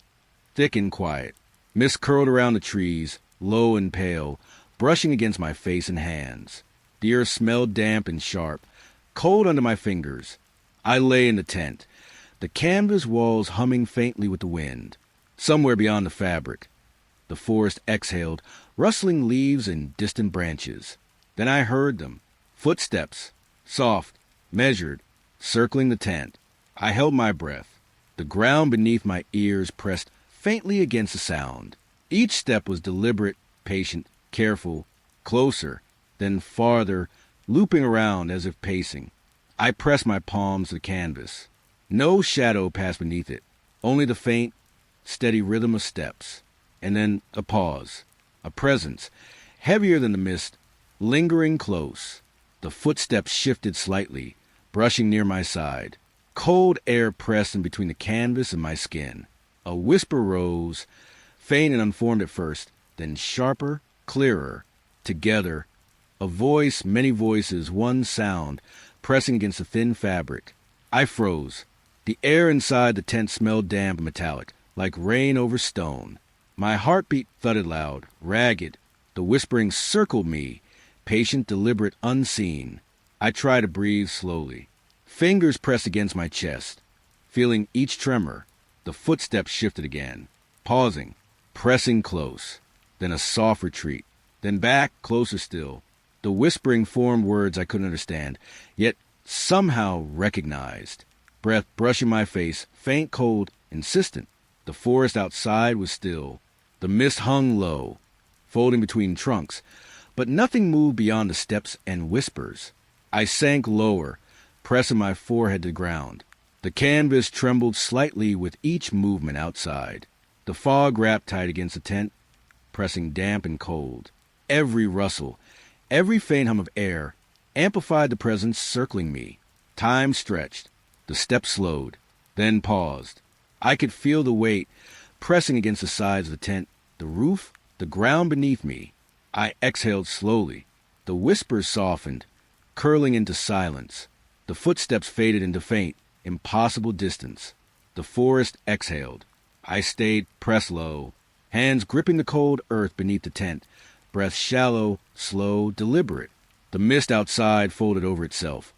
thick and quiet. Mist curled around the trees, low and pale, brushing against my face and hands. The earth smelled damp and sharp, cold under my fingers. I lay in the tent, the canvas walls humming faintly with the wind. Somewhere beyond the fabric, the forest exhaled, rustling leaves and distant branches. Then I heard them, footsteps, soft, measured, circling the tent. I held my breath. The ground beneath my ears pressed faintly against the sound. Each step was deliberate, patient, careful, closer, then farther, looping around as if pacing. I pressed my palms to the canvas. No shadow passed beneath it, only the faint, steady rhythm of steps. And then a pause, a presence, heavier than the mist, lingering close. The footsteps shifted slightly, brushing near my side. Cold air pressed in between the canvas and my skin. A whisper rose, faint and unformed at first, then sharper, clearer, together. A voice, many voices, one sound, pressing against the thin fabric. I froze. The air inside the tent smelled damp and metallic, like rain over stone. My heartbeat thudded loud, ragged. The whispering circled me, patient, deliberate, unseen. I tried to breathe slowly. Fingers pressed against my chest, feeling each tremor. The footsteps shifted again, pausing, pressing close. Then a soft retreat. Then back, closer still. The whispering formed words I couldn't understand, yet somehow recognized. Breath brushing my face, faint, cold, insistent. The forest outside was still. The mist hung low, folding between trunks, but nothing moved beyond the steps and whispers. I sank lower, pressing my forehead to the ground. The canvas trembled slightly with each movement outside. The fog wrapped tight against the tent, pressing damp and cold. Every rustle, every faint hum of air, amplified the presence circling me. Time stretched. The steps slowed, then paused. I could feel the weight pressing against the sides of the tent, the roof, the ground beneath me. I exhaled slowly. The whispers softened, curling into silence. The footsteps faded into faint, impossible distance. The forest exhaled. I stayed pressed low, hands gripping the cold earth beneath the tent, breath shallow, slow, deliberate. The mist outside folded over itself.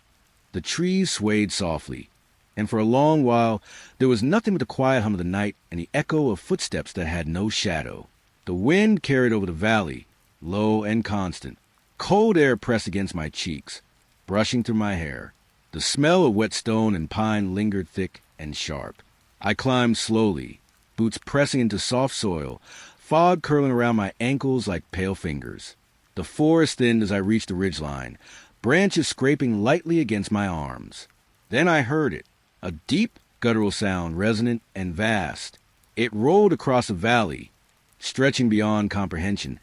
The trees swayed softly, and for a long while there was nothing but the quiet hum of the night and the echo of footsteps that had no shadow. The wind carried over the valley, low and constant. Cold air pressed against my cheeks, brushing through my hair. The smell of wet stone and pine lingered thick and sharp. I climbed slowly, boots pressing into soft soil, fog curling around my ankles like pale fingers. The forest thinned as I reached the ridgeline, branches scraping lightly against my arms. Then I heard it, a deep, guttural sound, resonant and vast. It rolled across a valley, stretching beyond comprehension,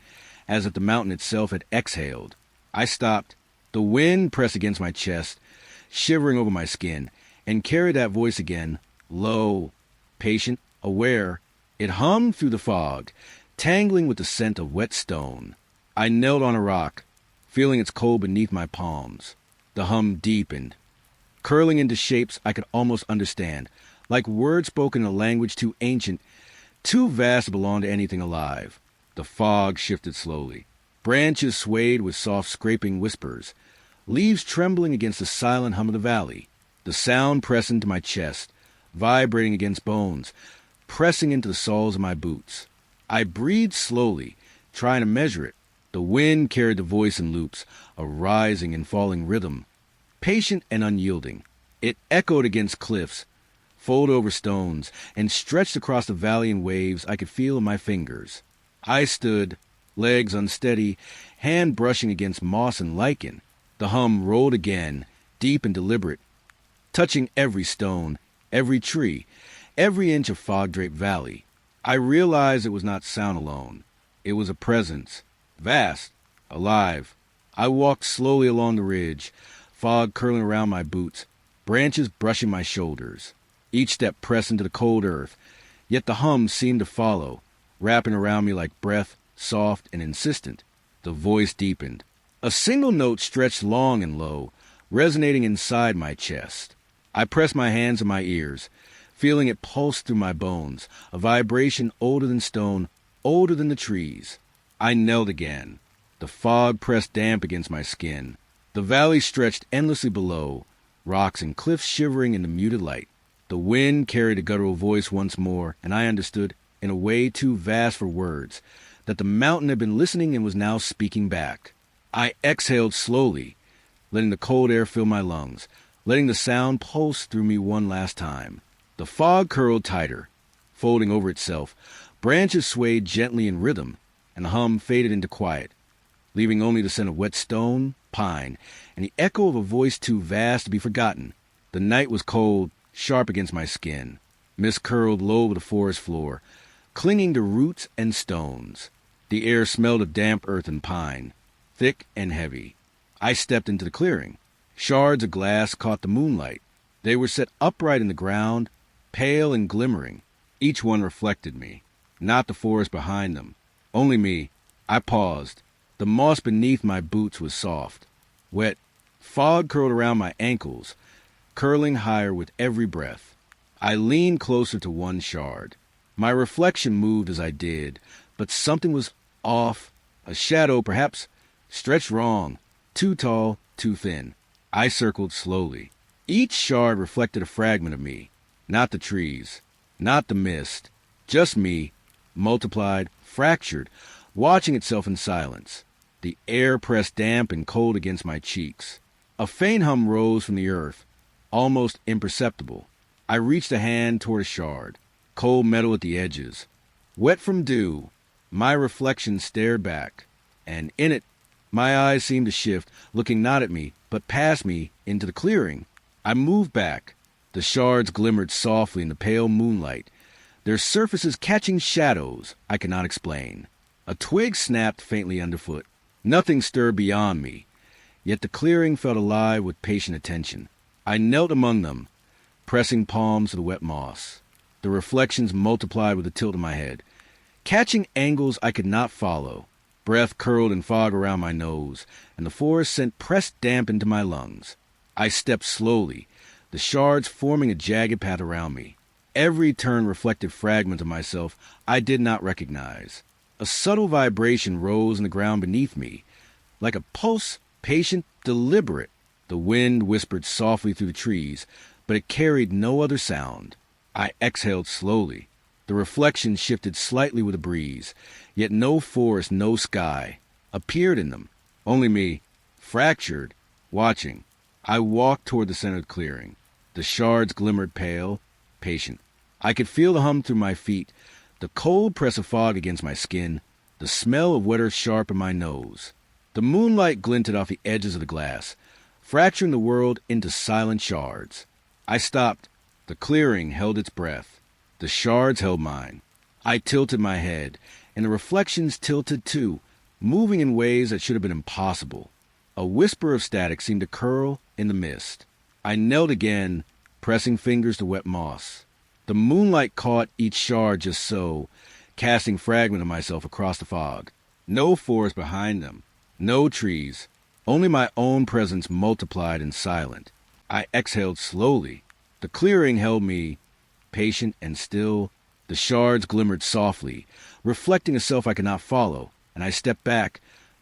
as if the mountain itself had exhaled. I stopped. The wind pressed against my chest, shivering over my skin, and carried that voice again, low, patient, aware. It hummed through the fog, tangling with the scent of wet stone. I knelt on a rock, feeling its cold beneath my palms. The hum deepened, curling into shapes I could almost understand, like words spoken in a language too ancient, too vast to belong to anything alive. The fog shifted slowly. Branches swayed with soft scraping whispers, leaves trembling against the silent hum of the valley. The sound pressed into my chest, vibrating against bones, pressing into the soles of my boots. I breathed slowly, trying to measure it. The wind carried the voice in loops, a rising and falling rhythm, patient and unyielding. It echoed against cliffs, folded over stones, and stretched across the valley in waves I could feel in my fingers. I stood, legs unsteady, hand brushing against moss and lichen. The hum rolled again, deep and deliberate, touching every stone, every tree, every inch of fog-draped valley. I realized it was not sound alone. It was a presence, vast, alive. I walked slowly along the ridge, fog curling around my boots, branches brushing my shoulders. Each step pressed into the cold earth, yet the hum seemed to follow, wrapping around me like breath, soft and insistent. The voice deepened. A single note stretched long and low, resonating inside my chest. I pressed my hands to my ears, feeling it pulse through my bones, a vibration older than stone, older than the trees. I knelt again. The fog pressed damp against my skin. The valley stretched endlessly below, rocks and cliffs shivering in the muted light. The wind carried a guttural voice once more, and I understood, in a way too vast for words, that the mountain had been listening and was now speaking back. I exhaled slowly, letting the cold air fill my lungs, letting the sound pulse through me one last time. The fog curled tighter, folding over itself. Branches swayed gently in rhythm, and the hum faded into quiet, leaving only the scent of wet stone, pine, and the echo of a voice too vast to be forgotten. The night was cold, sharp against my skin. Mist curled low over the forest floor, clinging to roots and stones. The air smelled of damp earth and pine, thick and heavy. I stepped into the clearing. Shards of glass caught the moonlight. They were set upright in the ground, pale and glimmering. Each one reflected me, not the forest behind them. Only me. I paused. The moss beneath my boots was soft, wet. Fog curled around my ankles, curling higher with every breath. I leaned closer to one shard. My reflection moved as I did, but something was off. A shadow, perhaps, stretched wrong, too tall, too thin. I circled slowly. Each shard reflected a fragment of me, not the trees, not the mist, just me, multiplied, fractured, watching itself in silence. The air pressed damp and cold against my cheeks. A faint hum rose from the earth, almost imperceptible. I reached a hand toward a shard, cold metal at the edges. Wet from dew, my reflection stared back, and in it, my eyes seemed to shift, looking not at me, but past me into the clearing. I moved back. The shards glimmered softly in the pale moonlight, their surfaces catching shadows I could not explain. A twig snapped faintly underfoot. Nothing stirred beyond me, yet the clearing felt alive with patient attention. I knelt among them, pressing palms to the wet moss. The reflections multiplied with the tilt of my head, catching angles I could not follow. Breath curled in fog around my nose, and the forest scent pressed damp into my lungs. I stepped slowly, the shards forming a jagged path around me. Every turn reflected fragments of myself I did not recognize. A subtle vibration rose in the ground beneath me, like a pulse, patient, deliberate. The wind whispered softly through the trees, but it carried no other sound. I exhaled slowly. The reflection shifted slightly with the breeze, yet no forest, no sky. appeared in them. Only me, fractured, watching. I walked toward the center of the clearing. The shards glimmered pale, patient. I could feel the hum through my feet, the cold press of fog against my skin, the smell of wet earth sharp in my nose. The moonlight glinted off the edges of the glass, fracturing the world into silent shards. I stopped. The clearing held its breath. The shards held mine. I tilted my head, and the reflections tilted too, moving in ways that should have been impossible. A whisper of static seemed to curl in the mist. I knelt again, pressing fingers to wet moss. The moonlight caught each shard just so, casting fragments of myself across the fog. No forest behind them, no trees, only my own presence multiplied and silent. I exhaled slowly. The clearing held me, patient and still. The shards glimmered softly, reflecting a self I could not follow, and I stepped back,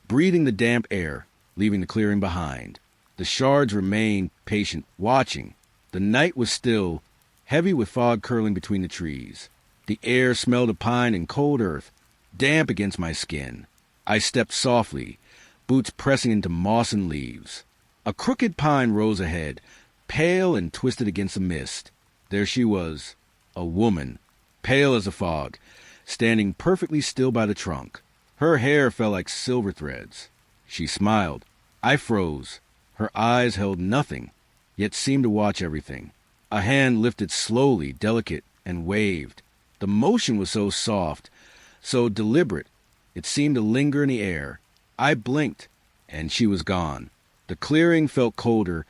breathing the damp air, leaving the clearing behind. The shards remained patient, watching. The night was still, heavy with fog curling between the trees. The air smelled of pine and cold earth, damp against my skin. I stepped softly, boots pressing into moss and leaves. A crooked pine rose ahead, pale and twisted against the mist. There she was, a woman, pale as a fog, standing perfectly still by the trunk. Her hair fell like silver threads. She smiled. I froze. Her eyes held nothing, yet seemed to watch everything. A hand lifted slowly, delicate, and waved. The motion was so soft, so deliberate, it seemed to linger in the air. I blinked, and she was gone. The clearing felt colder,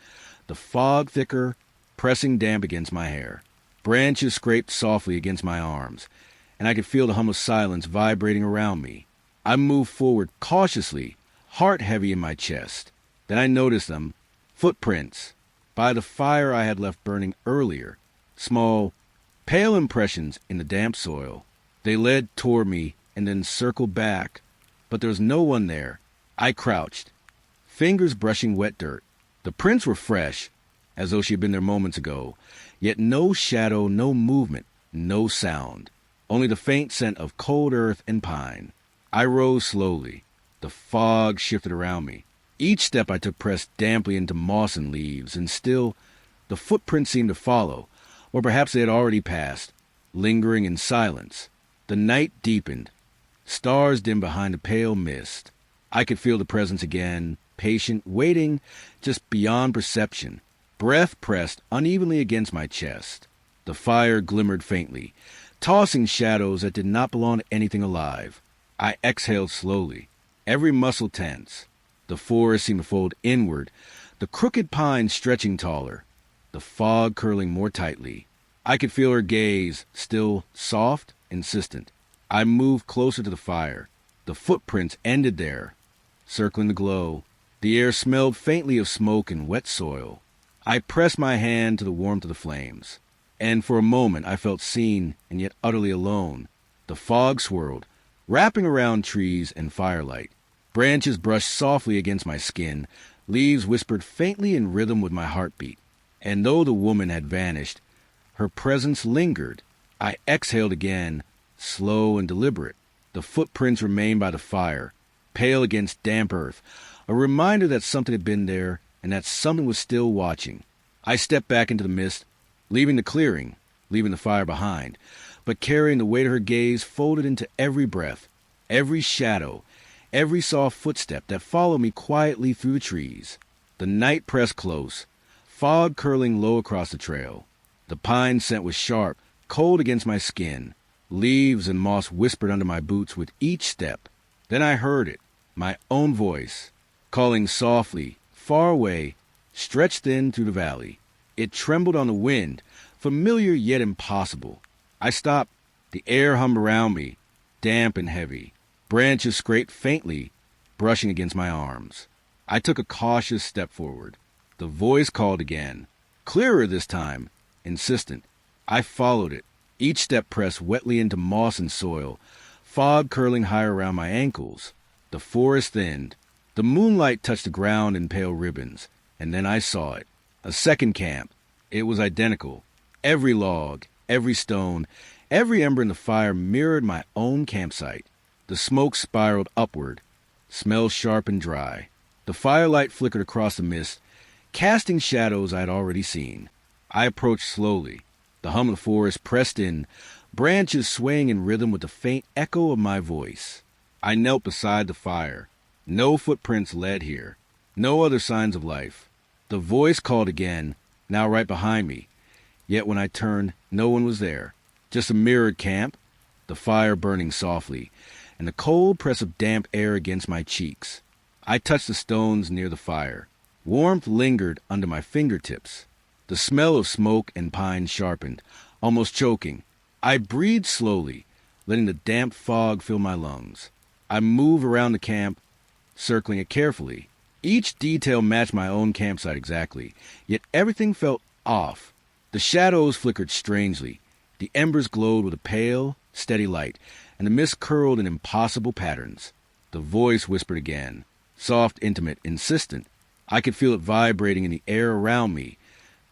the fog thicker, pressing damp against my hair. Branches scraped softly against my arms, and I could feel the hum of silence vibrating around me. I moved forward cautiously, heart heavy in my chest. Then I noticed them, footprints, by the fire I had left burning earlier, small, pale impressions in the damp soil. They led toward me and then circled back, but there was no one there. I crouched, fingers brushing wet dirt. The prints were fresh, as though she had been there moments ago, yet no shadow, no movement, no sound, only the faint scent of cold earth and pine. I rose slowly. The fog shifted around me. Each step I took pressed damply into moss and leaves, and still the footprints seemed to follow, or perhaps they had already passed, lingering in silence. The night deepened. Stars dimmed behind a pale mist. I could feel the presence again, patient, waiting, just beyond perception. Breath pressed unevenly against my chest. The fire glimmered faintly, tossing shadows that did not belong to anything alive. I exhaled slowly, every muscle tense. The forest seemed to fold inward, the crooked pines stretching taller, the fog curling more tightly. I could feel her gaze, still soft, insistent. I moved closer to the fire. The footprints ended there, circling the glow. The air smelled faintly of smoke and wet soil. I pressed my hand to the warmth of the flames, and for a moment I felt seen and yet utterly alone. The fog swirled, wrapping around trees and firelight. Branches brushed softly against my skin. Leaves whispered faintly in rhythm with my heartbeat. And though the woman had vanished, her presence lingered. I exhaled again, slow and deliberate. The footprints remained by the fire, pale against damp earth, a reminder that something had been there and that something was still watching. I stepped back into the mist, leaving the clearing, leaving the fire behind, but carrying the weight of her gaze folded into every breath, every shadow, every soft footstep that followed me quietly through the trees. The night pressed close, fog curling low across the trail. The pine scent was sharp, cold against my skin. Leaves and moss whispered under my boots with each step. Then I heard it, my own voice, calling softly, far away, stretched thin through the valley. It trembled on the wind, familiar yet impossible. I stopped. The air hummed around me, damp and heavy. Branches scraped faintly, brushing against my arms. I took a cautious step forward. The voice called again, clearer this time, insistent. I followed it. Each step pressed wetly into moss and soil, fog curling higher around my ankles. The forest thinned. The moonlight touched the ground in pale ribbons, and then I saw it. A second camp. It was identical. Every log, every stone, every ember in the fire mirrored my own campsite. The smoke spiraled upward, Smells sharp and dry. The firelight flickered across the mist, casting shadows I had already seen. I approached slowly. The hum of the forest pressed in, branches swaying in rhythm with the faint echo of my voice. I knelt beside the fire. No footprints led here. No other signs of life. The voice called again, now right behind me. Yet when I turned, no one was there. Just a mirrored camp, the fire burning softly, and the cold press of damp air against my cheeks. I touched the stones near the fire. Warmth lingered under my fingertips. The smell of smoke and pine sharpened, almost choking. I breathed slowly, letting the damp fog fill my lungs. I moved around the camp, circling it carefully. Each detail matched my own campsite exactly, yet everything felt off. The shadows flickered strangely. The embers glowed with a pale, steady light, and the mist curled in impossible patterns. The voice whispered again, soft, intimate, insistent. I could feel it vibrating in the air around me,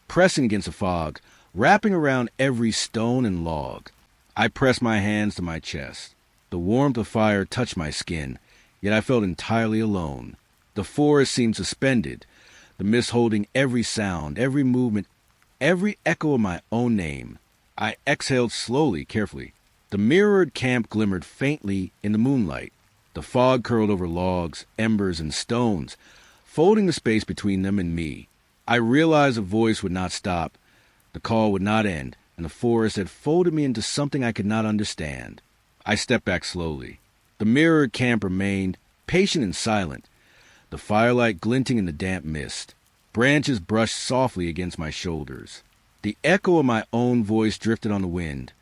pressing against the fog, wrapping around every stone and log. I pressed my hands to my chest. The warmth of fire touched my skin, yet I felt entirely alone. The forest seemed suspended, the mist holding every sound, every movement, every echo of my own name. I exhaled slowly, carefully. The mirrored camp glimmered faintly in the moonlight. The fog curled over logs, embers, and stones, folding the space between them and me. I realized the voice would not stop, the call would not end, and the forest had folded me into something I could not understand. I stepped back slowly. The mirrored camp remained, patient and silent, the firelight glinting in the damp mist. Branches brushed softly against my shoulders. The echo of my own voice drifted on the wind,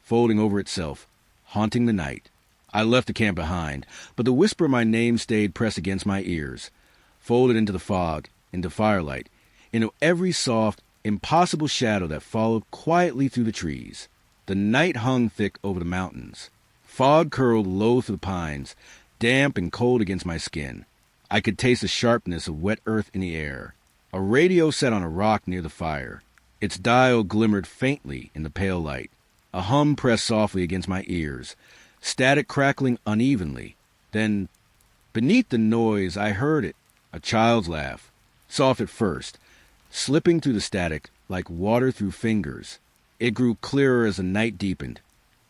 folding over itself, haunting the night. I left the camp behind, but the whisper of my name stayed pressed against my ears, folded into the fog, into firelight, into every soft, impossible shadow that followed quietly through the trees. The night hung thick over the mountains. Fog curled low through the pines, damp and cold against my skin. I could taste the sharpness of wet earth in the air. A radio sat on a rock near the fire. Its dial glimmered faintly in the pale light. A hum pressed softly against my ears, static crackling unevenly. Then, beneath the noise, I heard it, a child's laugh, soft at first, slipping through the static like water through fingers. It grew clearer as the night deepened,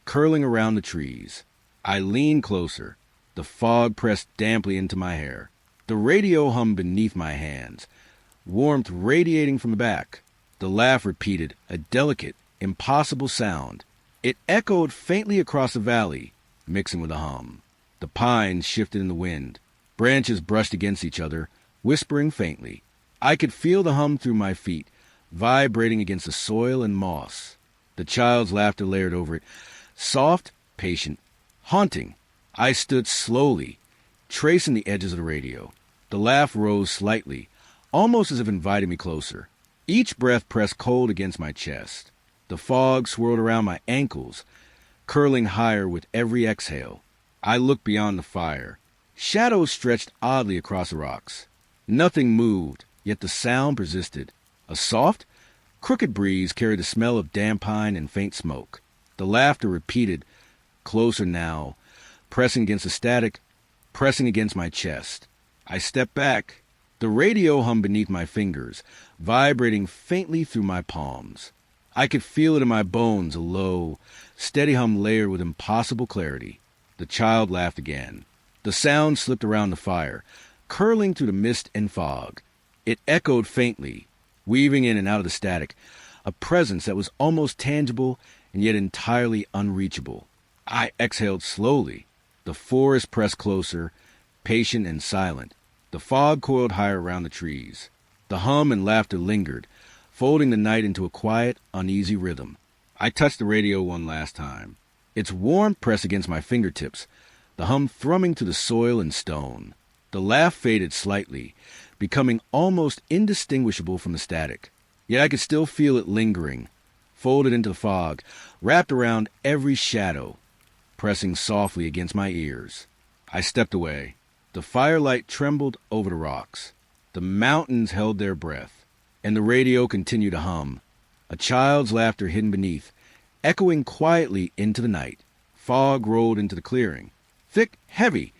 curling around the trees. I leaned closer. The fog pressed damply into my hair. The radio hummed beneath my hands, warmth radiating from the back. The laugh repeated, a delicate, impossible sound. It echoed faintly across the valley, mixing with the hum. The pines shifted in the wind. Branches brushed against each other, whispering faintly. I could feel the hum through my feet, vibrating against the soil and moss. The child's laughter layered over it, soft, patient, haunting. I stood slowly, tracing the edges of the radio. The laugh rose slightly, almost as if inviting me closer. Each breath pressed cold against my chest. The fog swirled around my ankles, curling higher with every exhale. I looked beyond the fire. Shadows stretched oddly across the rocks. Nothing moved, yet the sound persisted. A soft, crooked breeze carried the smell of damp pine and faint smoke. The laughter repeated, closer now, pressing against the static, pressing against my chest. I stepped back. The radio hummed beneath my fingers, vibrating faintly through my palms. I could feel it in my bones, a low, steady hum layered with impossible clarity. The child laughed again. The sound slipped around the fire, curling through the mist and fog. It echoed faintly, weaving in and out of the static, a presence that was almost tangible and yet entirely unreachable. I exhaled slowly. The forest pressed closer, patient and silent. The fog coiled higher around the trees. The hum and laughter lingered, folding the night into a quiet, uneasy rhythm. I touched the radio one last time. Its warmth pressed against my fingertips, the hum thrumming through the soil and stone. The laugh faded slightly, becoming almost indistinguishable from the static. Yet I could still feel it lingering, folded into the fog, wrapped around every shadow, pressing softly against my ears. I stepped away. The firelight trembled over the rocks. The mountains held their breath, and the radio continued to hum, a child's laughter hidden beneath, echoing quietly into the night. Fog rolled into the clearing, thick, heavy,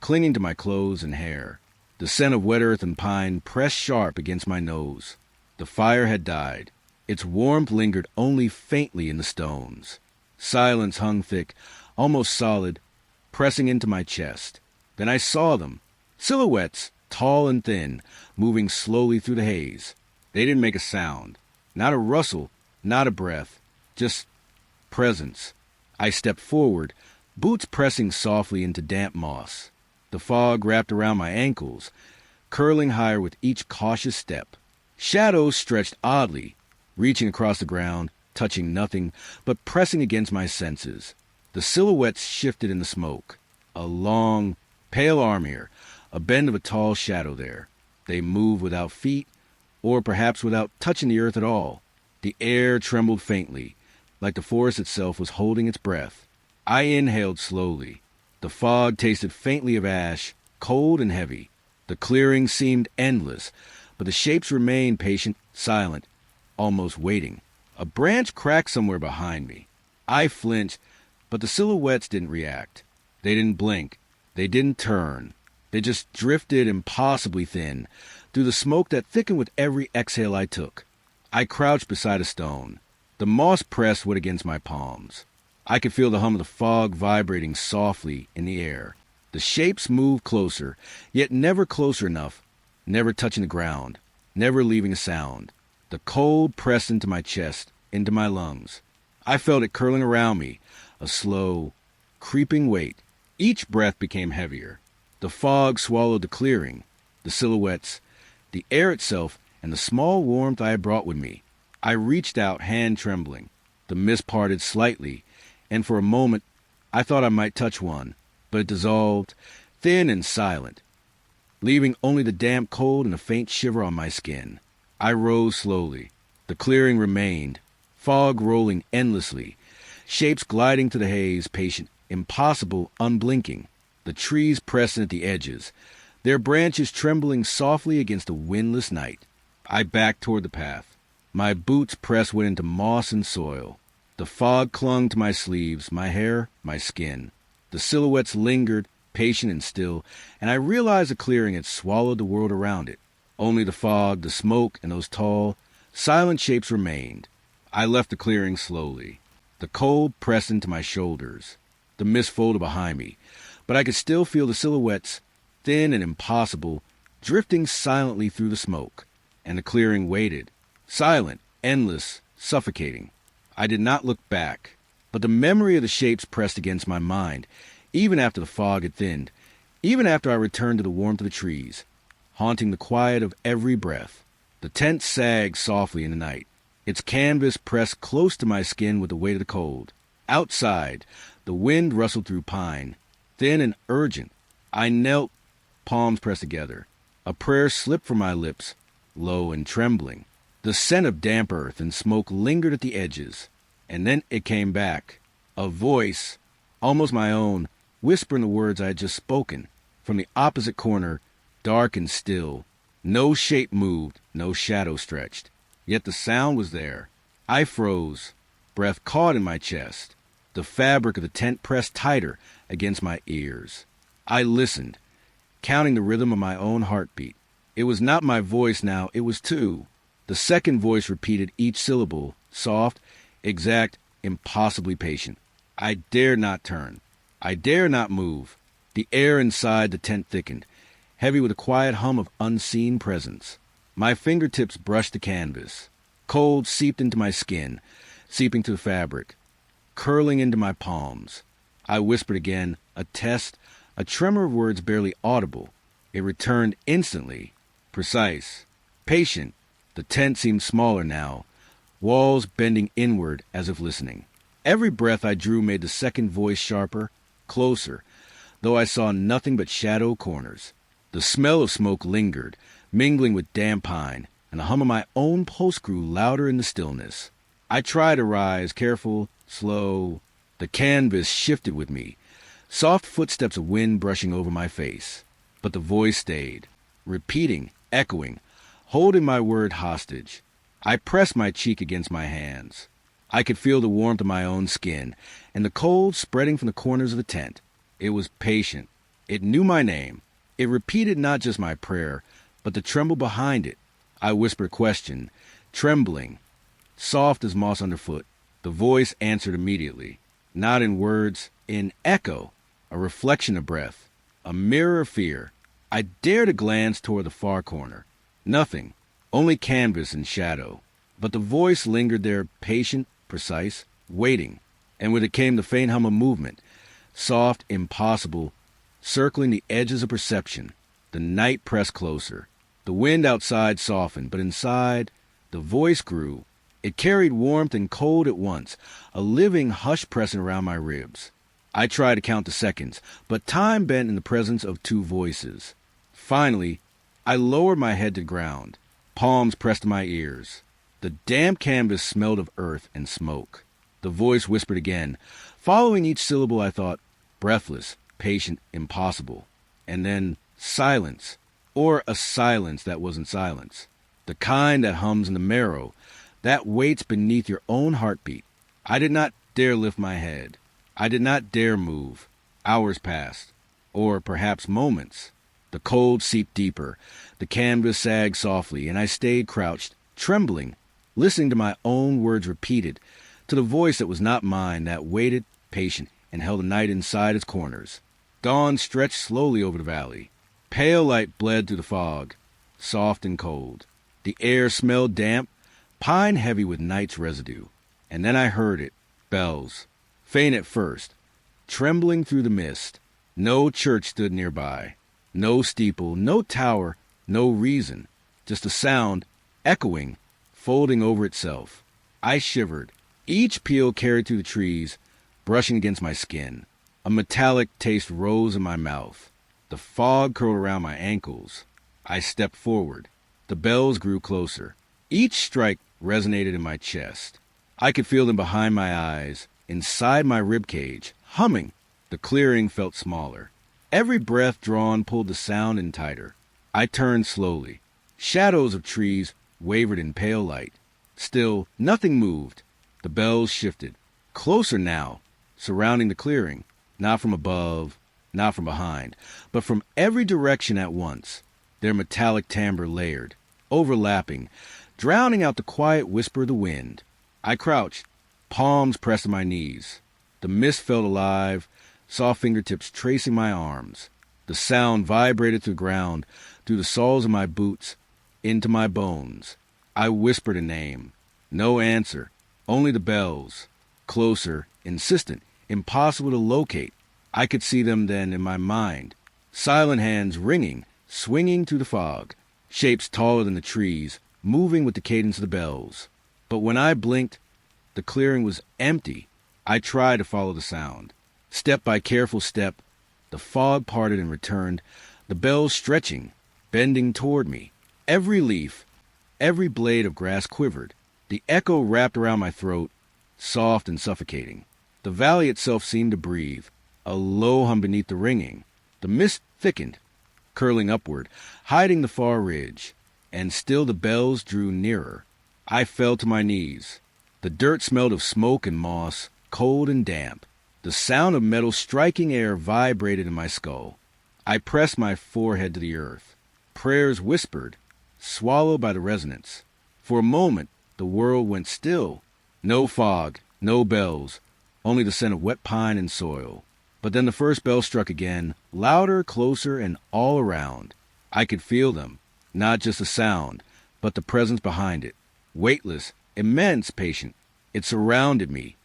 clinging to my clothes and hair. The scent of wet earth and pine pressed sharp against my nose. The fire had died. Its warmth lingered only faintly in the stones. Silence hung thick, almost solid, pressing into my chest. Then I saw them. Silhouettes, tall and thin, moving slowly through the haze. They didn't make a sound. Not a rustle, not a breath. Just presence. I stepped forward, boots pressing softly into damp moss. The fog wrapped around my ankles, curling higher with each cautious step. Shadows stretched oddly, reaching across the ground, touching nothing, but pressing against my senses. The silhouettes shifted in the smoke. A long, pale arm here, a bend of a tall shadow there. They moved without feet, or perhaps without touching the earth at all. The air trembled faintly, like the forest itself was holding its breath. I inhaled slowly. The fog tasted faintly of ash, cold and heavy. The clearing seemed endless, but the shapes remained patient, silent, almost waiting. A branch cracked somewhere behind me. I flinched, but the silhouettes didn't react. They didn't blink. They didn't turn. They just drifted impossibly thin, through the smoke that thickened with every exhale I took. I crouched beside a stone. The moss pressed wet against my palms. I could feel the hum of the fog vibrating softly in the air. The shapes moved closer, yet never closer enough, never touching the ground, never leaving a sound. The cold pressed into my chest, into my lungs. I felt it curling around me, a slow, creeping weight. Each breath became heavier. The fog swallowed the clearing, the silhouettes, the air itself, and the small warmth I had brought with me. I reached out, hand trembling. The mist parted slightly, and for a moment I thought I might touch one, but it dissolved, thin and silent, leaving only the damp cold and a faint shiver on my skin. I rose slowly. The clearing remained, fog rolling endlessly, shapes gliding through the haze, patient, impossible, unblinking. The trees pressing at the edges, their branches trembling softly against the windless night. I backed toward the path. My boots pressed went into moss and soil. The fog clung to my sleeves, my hair, my skin. The silhouettes lingered, patient and still, and I realized the clearing had swallowed the world around it. Only the fog, the smoke, and those tall, silent shapes remained. I left the clearing slowly. The cold pressed into my shoulders. The mist folded behind me, but I could still feel the silhouettes, thin and impossible, drifting silently through the smoke. And the clearing waited, silent, endless, suffocating. I did not look back, but the memory of the shapes pressed against my mind, even after the fog had thinned, even after I returned to the warmth of the trees, haunting the quiet of every breath. The tent sagged softly in the night. Its canvas pressed close to my skin with the weight of the cold. Outside, the wind rustled through pine, thin and urgent. I knelt, palms pressed together. A prayer slipped from my lips, low and trembling. The scent of damp earth and smoke lingered at the edges, and then it came back. A voice, almost my own, whispering the words I had just spoken. From the opposite corner, dark and still, no shape moved, no shadow stretched. Yet the sound was there. I froze, breath caught in my chest. The fabric of the tent pressed tighter against my ears. I listened, counting the rhythm of my own heartbeat. It was not my voice now, it was two. The second voice repeated each syllable, soft, exact, impossibly patient. I dared not turn. I dared not move. The air inside the tent thickened, heavy with a quiet hum of unseen presence. My fingertips brushed the canvas. Cold seeped into my skin, seeping to the fabric, curling into my palms. I whispered again, a test, a tremor of words barely audible. It returned instantly, precise, patient. The tent seemed smaller now, walls bending inward as if listening. Every breath I drew made the second voice sharper, closer, though I saw nothing but shadow corners. The smell of smoke lingered, mingling with damp pine, and the hum of my own pulse grew louder in the stillness. I tried to rise, careful, slow. The canvas shifted with me, soft footsteps of wind brushing over my face. But the voice stayed, repeating, echoing, holding my word hostage. I pressed my cheek against my hands. I could feel the warmth of my own skin, and the cold spreading from the corners of the tent. It was patient, It knew my name. It repeated not just my prayer, but the tremble behind it. I whispered question, trembling, soft as moss underfoot. The voice answered immediately, not in words, in echo, a reflection of breath, a mirror of fear. I dared a glance toward the far corner. Nothing, only canvas and shadow. But the voice lingered there, patient, precise, waiting. And with it came the faint hum of movement, soft, impossible, circling the edges of perception. The night pressed closer. The wind outside softened, but inside, the voice grew. It carried warmth and cold at once, a living hush pressing around my ribs. I tried to count the seconds, but time bent in the presence of two voices. Finally, I lowered my head to the ground, palms pressed to my ears. The damp canvas smelled of earth and smoke. The voice whispered again. Following each syllable, I thought, breathless, patient, impossible. And then silence, or a silence that wasn't silence. The kind that hums in the marrow, that waits beneath your own heartbeat. I did not dare lift my head. I did not dare move. Hours passed, or perhaps moments. The cold seeped deeper. The canvas sagged softly, and I stayed crouched, trembling, listening to my own words repeated, to the voice that was not mine, that waited, patient, and held the night inside its corners. Dawn stretched slowly over the valley. Pale light bled through the fog, soft and cold. The air smelled damp, pine heavy with night's residue. And then I heard it, bells, faint at first, trembling through the mist. No church stood nearby, no steeple, no tower, no reason, just a sound, echoing, folding over itself. I shivered. Each peal carried through the trees, brushing against my skin. A metallic taste rose in my mouth. The fog curled around my ankles. I stepped forward. The bells grew closer. Each strike resonated in my chest. I could feel them behind my eyes, inside my ribcage, humming. The clearing felt smaller. Every breath drawn pulled the sound in tighter. I turned slowly. Shadows of trees wavered in pale light. Still, nothing moved. The bells shifted. Closer now, surrounding the clearing, not from above, not from behind, but from every direction at once. Their metallic timbre layered, overlapping, drowning out the quiet whisper of the wind. I crouched, palms pressed to my knees. The mist felt alive, soft fingertips tracing my arms. The sound vibrated through the ground, through the soles of my boots, into my bones. I whispered a name. No answer, only the bells. Closer, insistent, impossible to locate. I could see them then in my mind. Silent hands ringing, swinging through the fog. Shapes taller than the trees, moving with the cadence of the bells. But when I blinked, the clearing was empty. I tried to follow the sound. Step by careful step, the fog parted and returned, the bells stretching, bending toward me. Every leaf, every blade of grass quivered. The echo wrapped around my throat, soft and suffocating. The valley itself seemed to breathe, a low hum beneath the ringing. The mist thickened, curling upward, hiding the far ridge. And still the bells drew nearer. I fell to my knees. The dirt smelled of smoke and moss, cold and damp. The sound of metal striking air vibrated in my skull. I pressed my forehead to the earth. Prayers whispered, swallowed by the resonance. For a moment, the world went still. No fog, no bells, only the scent of wet pine and soil. But then the first bell struck again, louder, closer, and all around. I could feel them, not just the sound, but the presence behind it. Weightless, immense, patient. It surrounded me,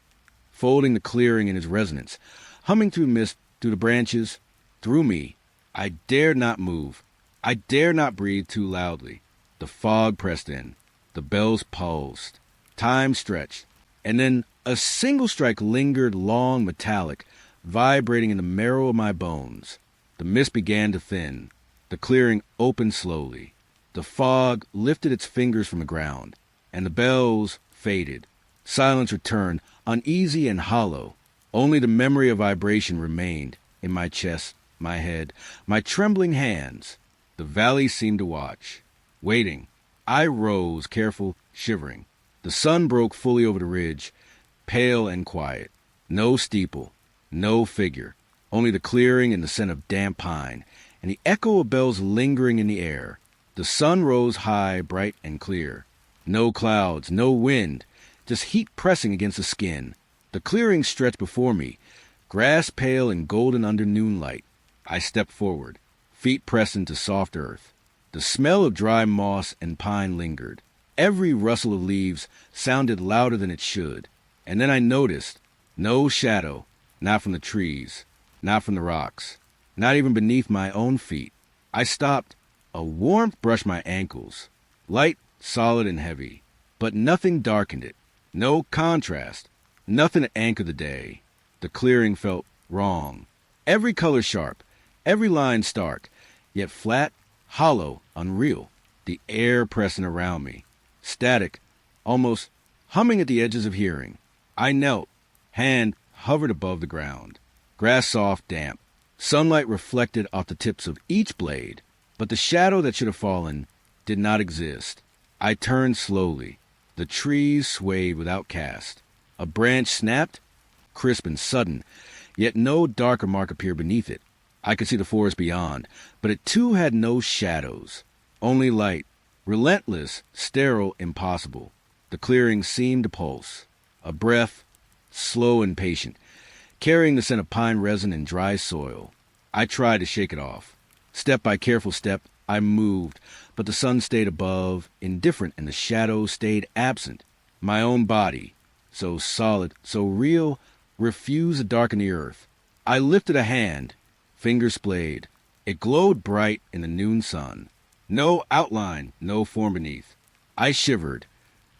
folding the clearing in its resonance, humming through mist, through the branches, through me. I dared not move. I dared not breathe too loudly. The fog pressed in. The bells pulsed. Time stretched. And then a single strike lingered long, metallic, vibrating in the marrow of my bones. The mist began to thin. The clearing opened slowly. The fog lifted its fingers from the ground, and the bells faded. Silence returned, uneasy and hollow. Only the memory of vibration remained in my chest, my head, my trembling hands. The valley seemed to watch, waiting. I rose, careful, shivering. The sun broke fully over the ridge, pale and quiet. No steeple, no figure, Only the clearing and the scent of damp pine, and the echo of bells lingering in the air. The sun rose high, bright and clear. No clouds, no wind, just heat pressing against the skin. The clearing stretched before me, grass pale and golden under noonlight. I stepped forward, feet pressed into soft earth. The smell of dry moss and pine lingered. Every rustle of leaves sounded louder than it should. And then I noticed no shadow, not from the trees, not from the rocks, not even beneath my own feet. I stopped. A warmth brushed my ankles, light, solid, and heavy, but nothing darkened it. No contrast, nothing to anchor the day. The clearing felt wrong. Every color sharp, every line stark, yet flat, hollow, unreal. The air pressing around me, static, almost humming at the edges of hearing. I knelt, hand hovered above the ground. Grass soft, damp, sunlight reflected off the tips of each blade, but the shadow that should have fallen did not exist. I turned slowly. The trees swayed without cast. A branch snapped, crisp and sudden, yet no darker mark appeared beneath it. I could see the forest beyond, but it too had no shadows. Only light, relentless, sterile, impossible. The clearing seemed to pulse. A breath, slow and patient, carrying the scent of pine resin and dry soil. I tried to shake it off. Step by careful step, I moved, but the sun stayed above, indifferent, and the shadows stayed absent. My own body, so solid, so real, refused to darken the earth. I lifted a hand, fingers splayed. It glowed bright in the noon sun. No outline, no form beneath. I shivered,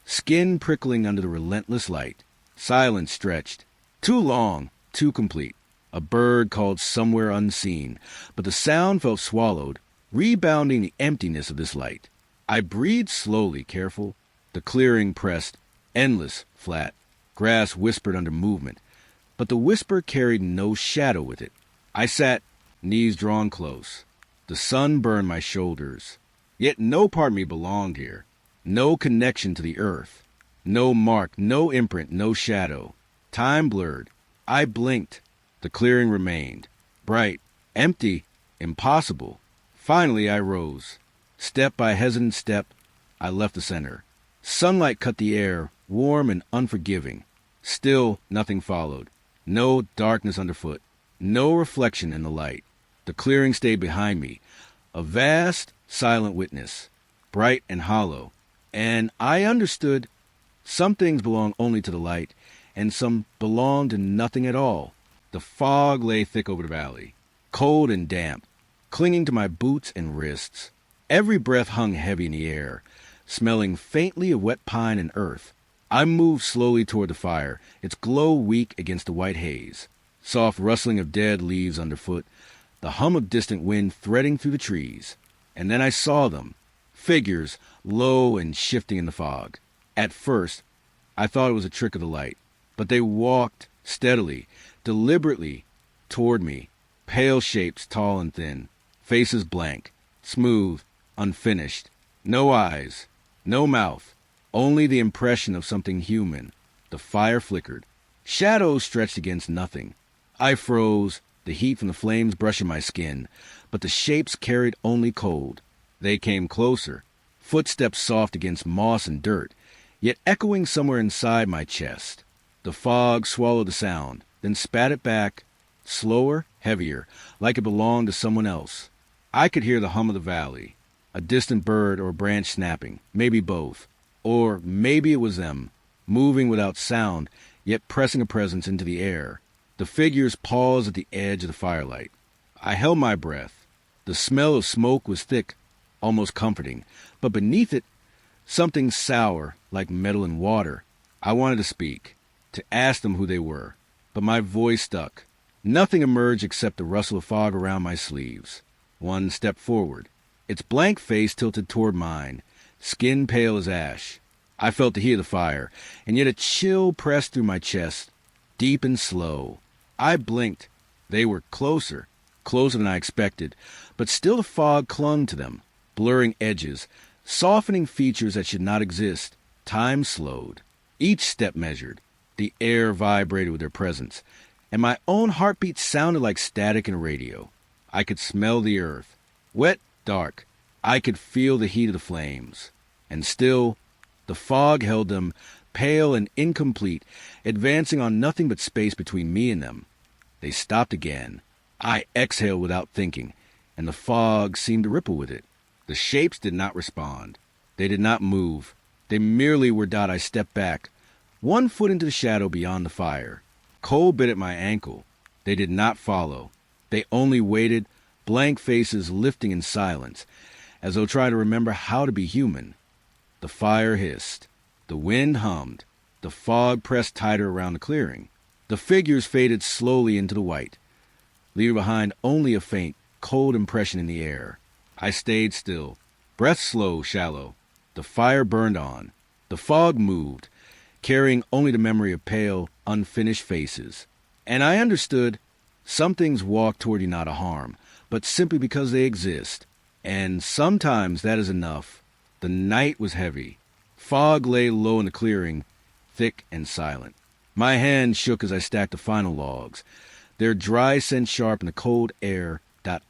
skin prickling under the relentless light. Silence stretched. Too long, too complete. A bird called somewhere unseen, but the sound felt swallowed, rebounding the emptiness of this light. I breathed slowly, careful. The clearing pressed, endless, flat. Grass whispered under movement, but the whisper carried no shadow with it. I sat, knees drawn close. The sun burned my shoulders. Yet no part of me belonged here. No connection to the earth. No mark, no imprint, no shadow. Time blurred. I blinked. The clearing remained. Bright, empty, impossible. Finally I rose. Step by hesitant step, I left the center. Sunlight cut the air, warm and unforgiving. Still nothing followed. No darkness underfoot. No reflection in the light. The clearing stayed behind me. A vast, silent witness. Bright and hollow. And I understood some things belong only to the light, and some belong to nothing at all. The fog lay thick over the valley, cold and damp, clinging to my boots and wrists. Every breath hung heavy in the air, smelling faintly of wet pine and earth. I moved slowly toward the fire, its glow weak against the white haze. Soft rustling of dead leaves underfoot, the hum of distant wind threading through the trees. And then I saw them, figures low and shifting in the fog. At first, I thought it was a trick of the light, but they walked steadily, deliberately, toward me, pale shapes tall and thin, faces blank, smooth, unfinished, no eyes, no mouth, only the impression of something human. The fire flickered. Shadows stretched against nothing. I froze, the heat from the flames brushing my skin, but the shapes carried only cold. They came closer, footsteps soft against moss and dirt, yet echoing somewhere inside my chest. The fog swallowed the sound, then spat it back, slower, heavier, like it belonged to someone else. I could hear the hum of the valley, a distant bird or a branch snapping, maybe both. Or maybe it was them, moving without sound, yet pressing a presence into the air. The figures paused at the edge of the firelight. I held my breath. The smell of smoke was thick, almost comforting, but beneath it, something sour, like metal and water. I wanted to speak, to ask them who they were, but my voice stuck. Nothing emerged except the rustle of fog around my sleeves. One stepped forward, its blank face tilted toward mine, skin pale as ash. I felt the heat of the fire, and yet a chill pressed through my chest, deep and slow. I blinked. They were closer than I expected, but still the fog clung to them, blurring edges, softening features that should not exist. Time slowed. Each step measured. The air vibrated with their presence. and my own heartbeat sounded like static in a radio. I could smell the earth. Wet, dark. I could feel the heat of the flames. And still, the fog held them, pale and incomplete, advancing on nothing but space between me and them. They stopped again. I exhaled without thinking, and the fog seemed to ripple with it. The shapes did not respond. They did not move. They merely were. I stepped back, 1 foot into the shadow beyond the fire. Cold bit at my ankle. They did not follow. They only waited, blank faces lifting in silence, as though trying to remember how to be human. The fire hissed. The wind hummed. The fog pressed tighter around the clearing. The figures faded slowly into the white, leaving behind only a faint, cold impression in the air. I stayed still, breath slow, shallow. The fire burned on. The fog moved, carrying only the memory of pale, unfinished faces. And I understood some things walk toward you not a harm, but simply because they exist. And sometimes that is enough. The night was heavy. Fog lay low in the clearing, thick and silent. My hand shook as I stacked the final logs, their dry scent sharp in the cold air.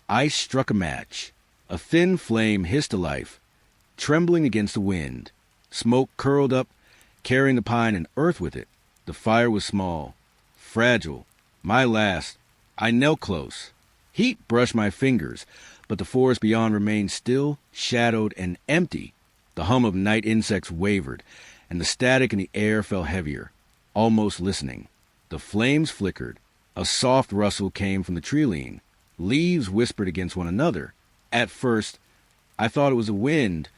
I struck a match. A thin flame hissed to life, trembling against the wind. Smoke curled up, carrying the pine and earth with it. The fire was small, fragile. My last. I knelt close. Heat brushed my fingers, but the forest beyond remained still, shadowed, and empty. The hum of night insects wavered, and the static in the air fell heavier, almost listening. The flames flickered. A soft rustle came from the tree-line. Leaves whispered against one another. At first, I thought it was a wind,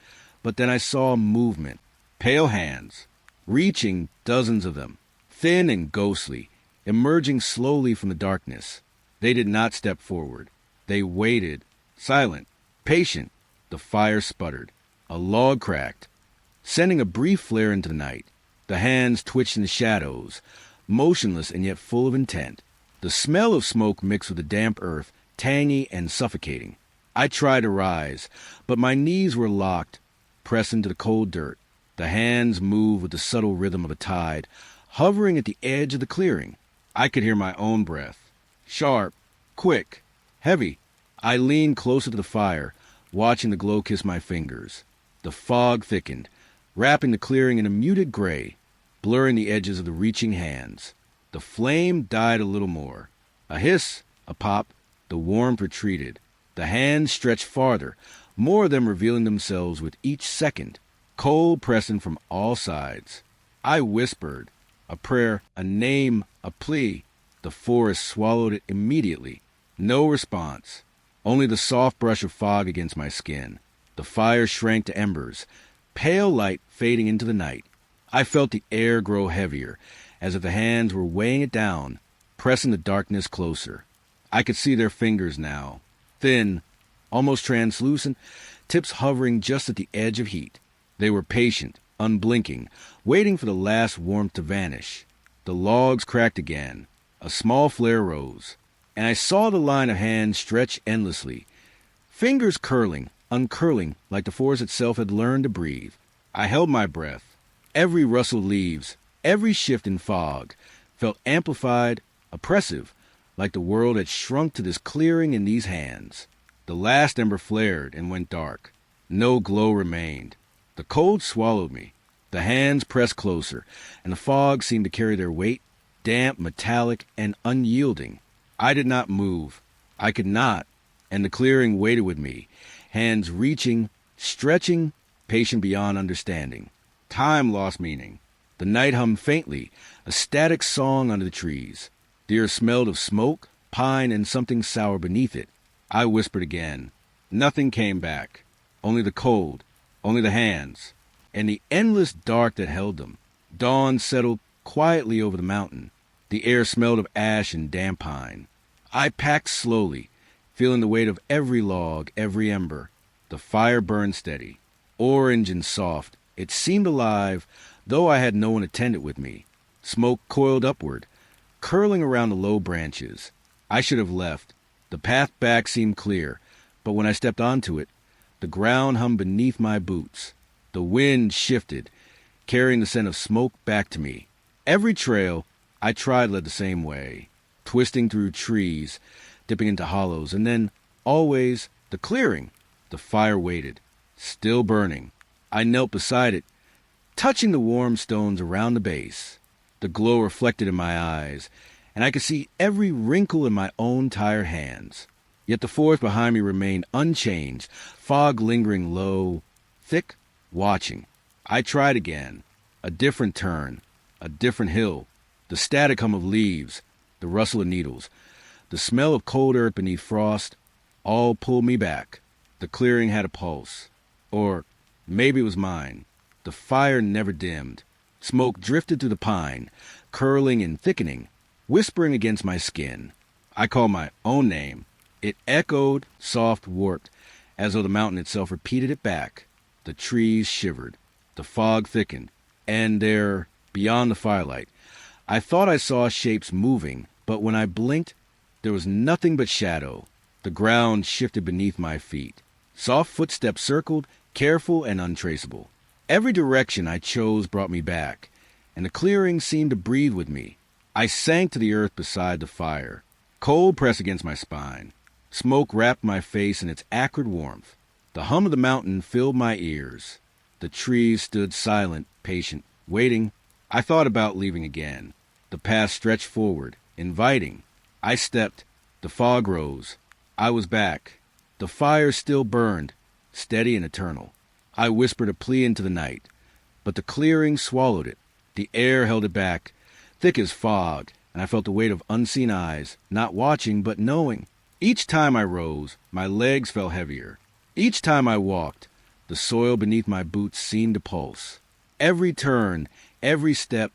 but then I saw movement. Pale hands, reaching, dozens of them, thin and ghostly, emerging slowly from the darkness. They did not step forward. They waited, silent, patient. The fire sputtered. A log cracked, sending a brief flare into the night. The hands twitched in the shadows, motionless and yet full of intent. The smell of smoke mixed with the damp earth, tangy and suffocating. I tried to rise, but my knees were locked, pressed into the cold dirt. The hands moved with the subtle rhythm of a tide, hovering at the edge of the clearing. I could hear my own breath. Sharp, quick, heavy. I leaned closer to the fire, watching the glow kiss my fingers. The fog thickened, wrapping the clearing in a muted gray, blurring the edges of the reaching hands. The flame died a little more. A hiss, a pop, the warmth retreated. The hands stretched farther, more of them revealing themselves with each second, cold pressing from all sides. I whispered, a prayer, a name, a plea. The forest swallowed it immediately. No response, only the soft brush of fog against my skin. The fire shrank to embers, pale light fading into the night. I felt the air grow heavier, as if the hands were weighing it down, pressing the darkness closer. I could see their fingers now, thin, almost translucent, tips hovering just at the edge of heat. They were patient, unblinking, waiting for the last warmth to vanish. The logs cracked again. A small flare rose, and I saw the line of hands stretch endlessly, fingers curling, uncurling like the forest itself had learned to breathe. I held my breath. Every rustle of leaves, every shift in fog, felt amplified, oppressive, like the world had shrunk to this clearing in these hands. The last ember flared and went dark. No glow remained. The cold swallowed me. The hands pressed closer, and the fog seemed to carry their weight, damp, metallic, and unyielding. I did not move. I could not, and the clearing waited with me, hands reaching, stretching, patient beyond understanding. Time lost meaning. The night hummed faintly, a static song under the trees. The air smelled of smoke, pine, and something sour beneath it. I whispered again. Nothing came back. Only the cold, only the hands, and the endless dark that held them. Dawn settled quietly over the mountain. The air smelled of ash and damp pine. I packed slowly, feeling the weight of every log, every ember. The fire burned steady, orange and soft. It seemed alive, though I had no one attendant with me. Smoke coiled upward, curling around the low branches. I should have left. The path back seemed clear, but when I stepped onto it, the ground hummed beneath my boots. The wind shifted, carrying the scent of smoke back to me. Every trail I tried led the same way. twisting through trees, dipping into hollows, and then, always, the clearing. The fire waited, still burning. I knelt beside it, touching the warm stones around the base. The glow reflected in my eyes, and I could see every wrinkle in my own tired hands. Yet the forest behind me remained unchanged, fog lingering low, thick, watching. I tried again. A different turn, a different hill. The static hum of leaves, the rustle of needles, the smell of cold earth beneath frost, all pulled me back. The clearing had a pulse. Or maybe it was mine. The fire never dimmed. Smoke drifted through the pine, curling and thickening, whispering against my skin. I called my own name. It echoed, soft, warped, as though the mountain itself repeated it back. The trees shivered. The fog thickened. And there, beyond the firelight, I thought I saw shapes moving, but when I blinked, there was nothing but shadow. The ground shifted beneath my feet. Soft footsteps circled, careful and untraceable. Every direction I chose brought me back, and the clearing seemed to breathe with me. I sank to the earth beside the fire. Cold pressed against my spine. Smoke wrapped my face in its acrid warmth. The hum of the mountain filled my ears. The trees stood silent, patient, waiting. I thought about leaving again. The path stretched forward, inviting. I stepped. The fog rose. I was back. The fire still burned, steady and eternal. I whispered a plea into the night, but the clearing swallowed it. The air held it back, thick as fog, and I felt the weight of unseen eyes, not watching but knowing. Each time I rose, my legs felt heavier. Each time I walked, the soil beneath my boots seemed to pulse. Every turn, every step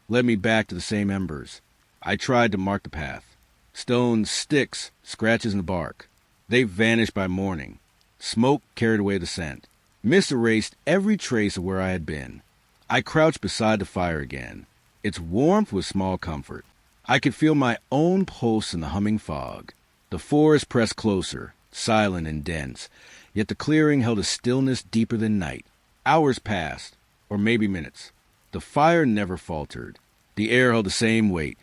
led me back to the same embers. I tried to mark the path. Stones, sticks, scratches in the bark. They vanished by morning. Smoke carried away the scent. Mist erased every trace of where I had been. I crouched beside the fire again. Its warmth was small comfort. I could feel my own pulse in the humming fog. The forest pressed closer, silent and dense, yet the clearing held a stillness deeper than night. Hours passed, or maybe minutes. The fire never faltered. The air held the same weight,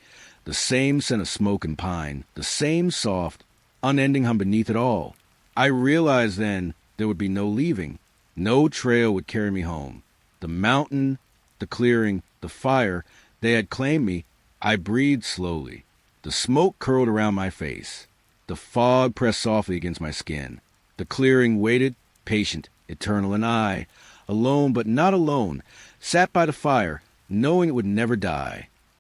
the same scent of smoke and pine, the same soft, unending hum beneath it all. I realized then there would be no leaving. No trail would carry me home. The mountain, the clearing, the fire, they had claimed me. I breathed slowly. The smoke curled around my face. The fog pressed softly against my skin. The clearing waited, patient, eternal, and I, alone but not alone, sat by the fire, knowing it would never die.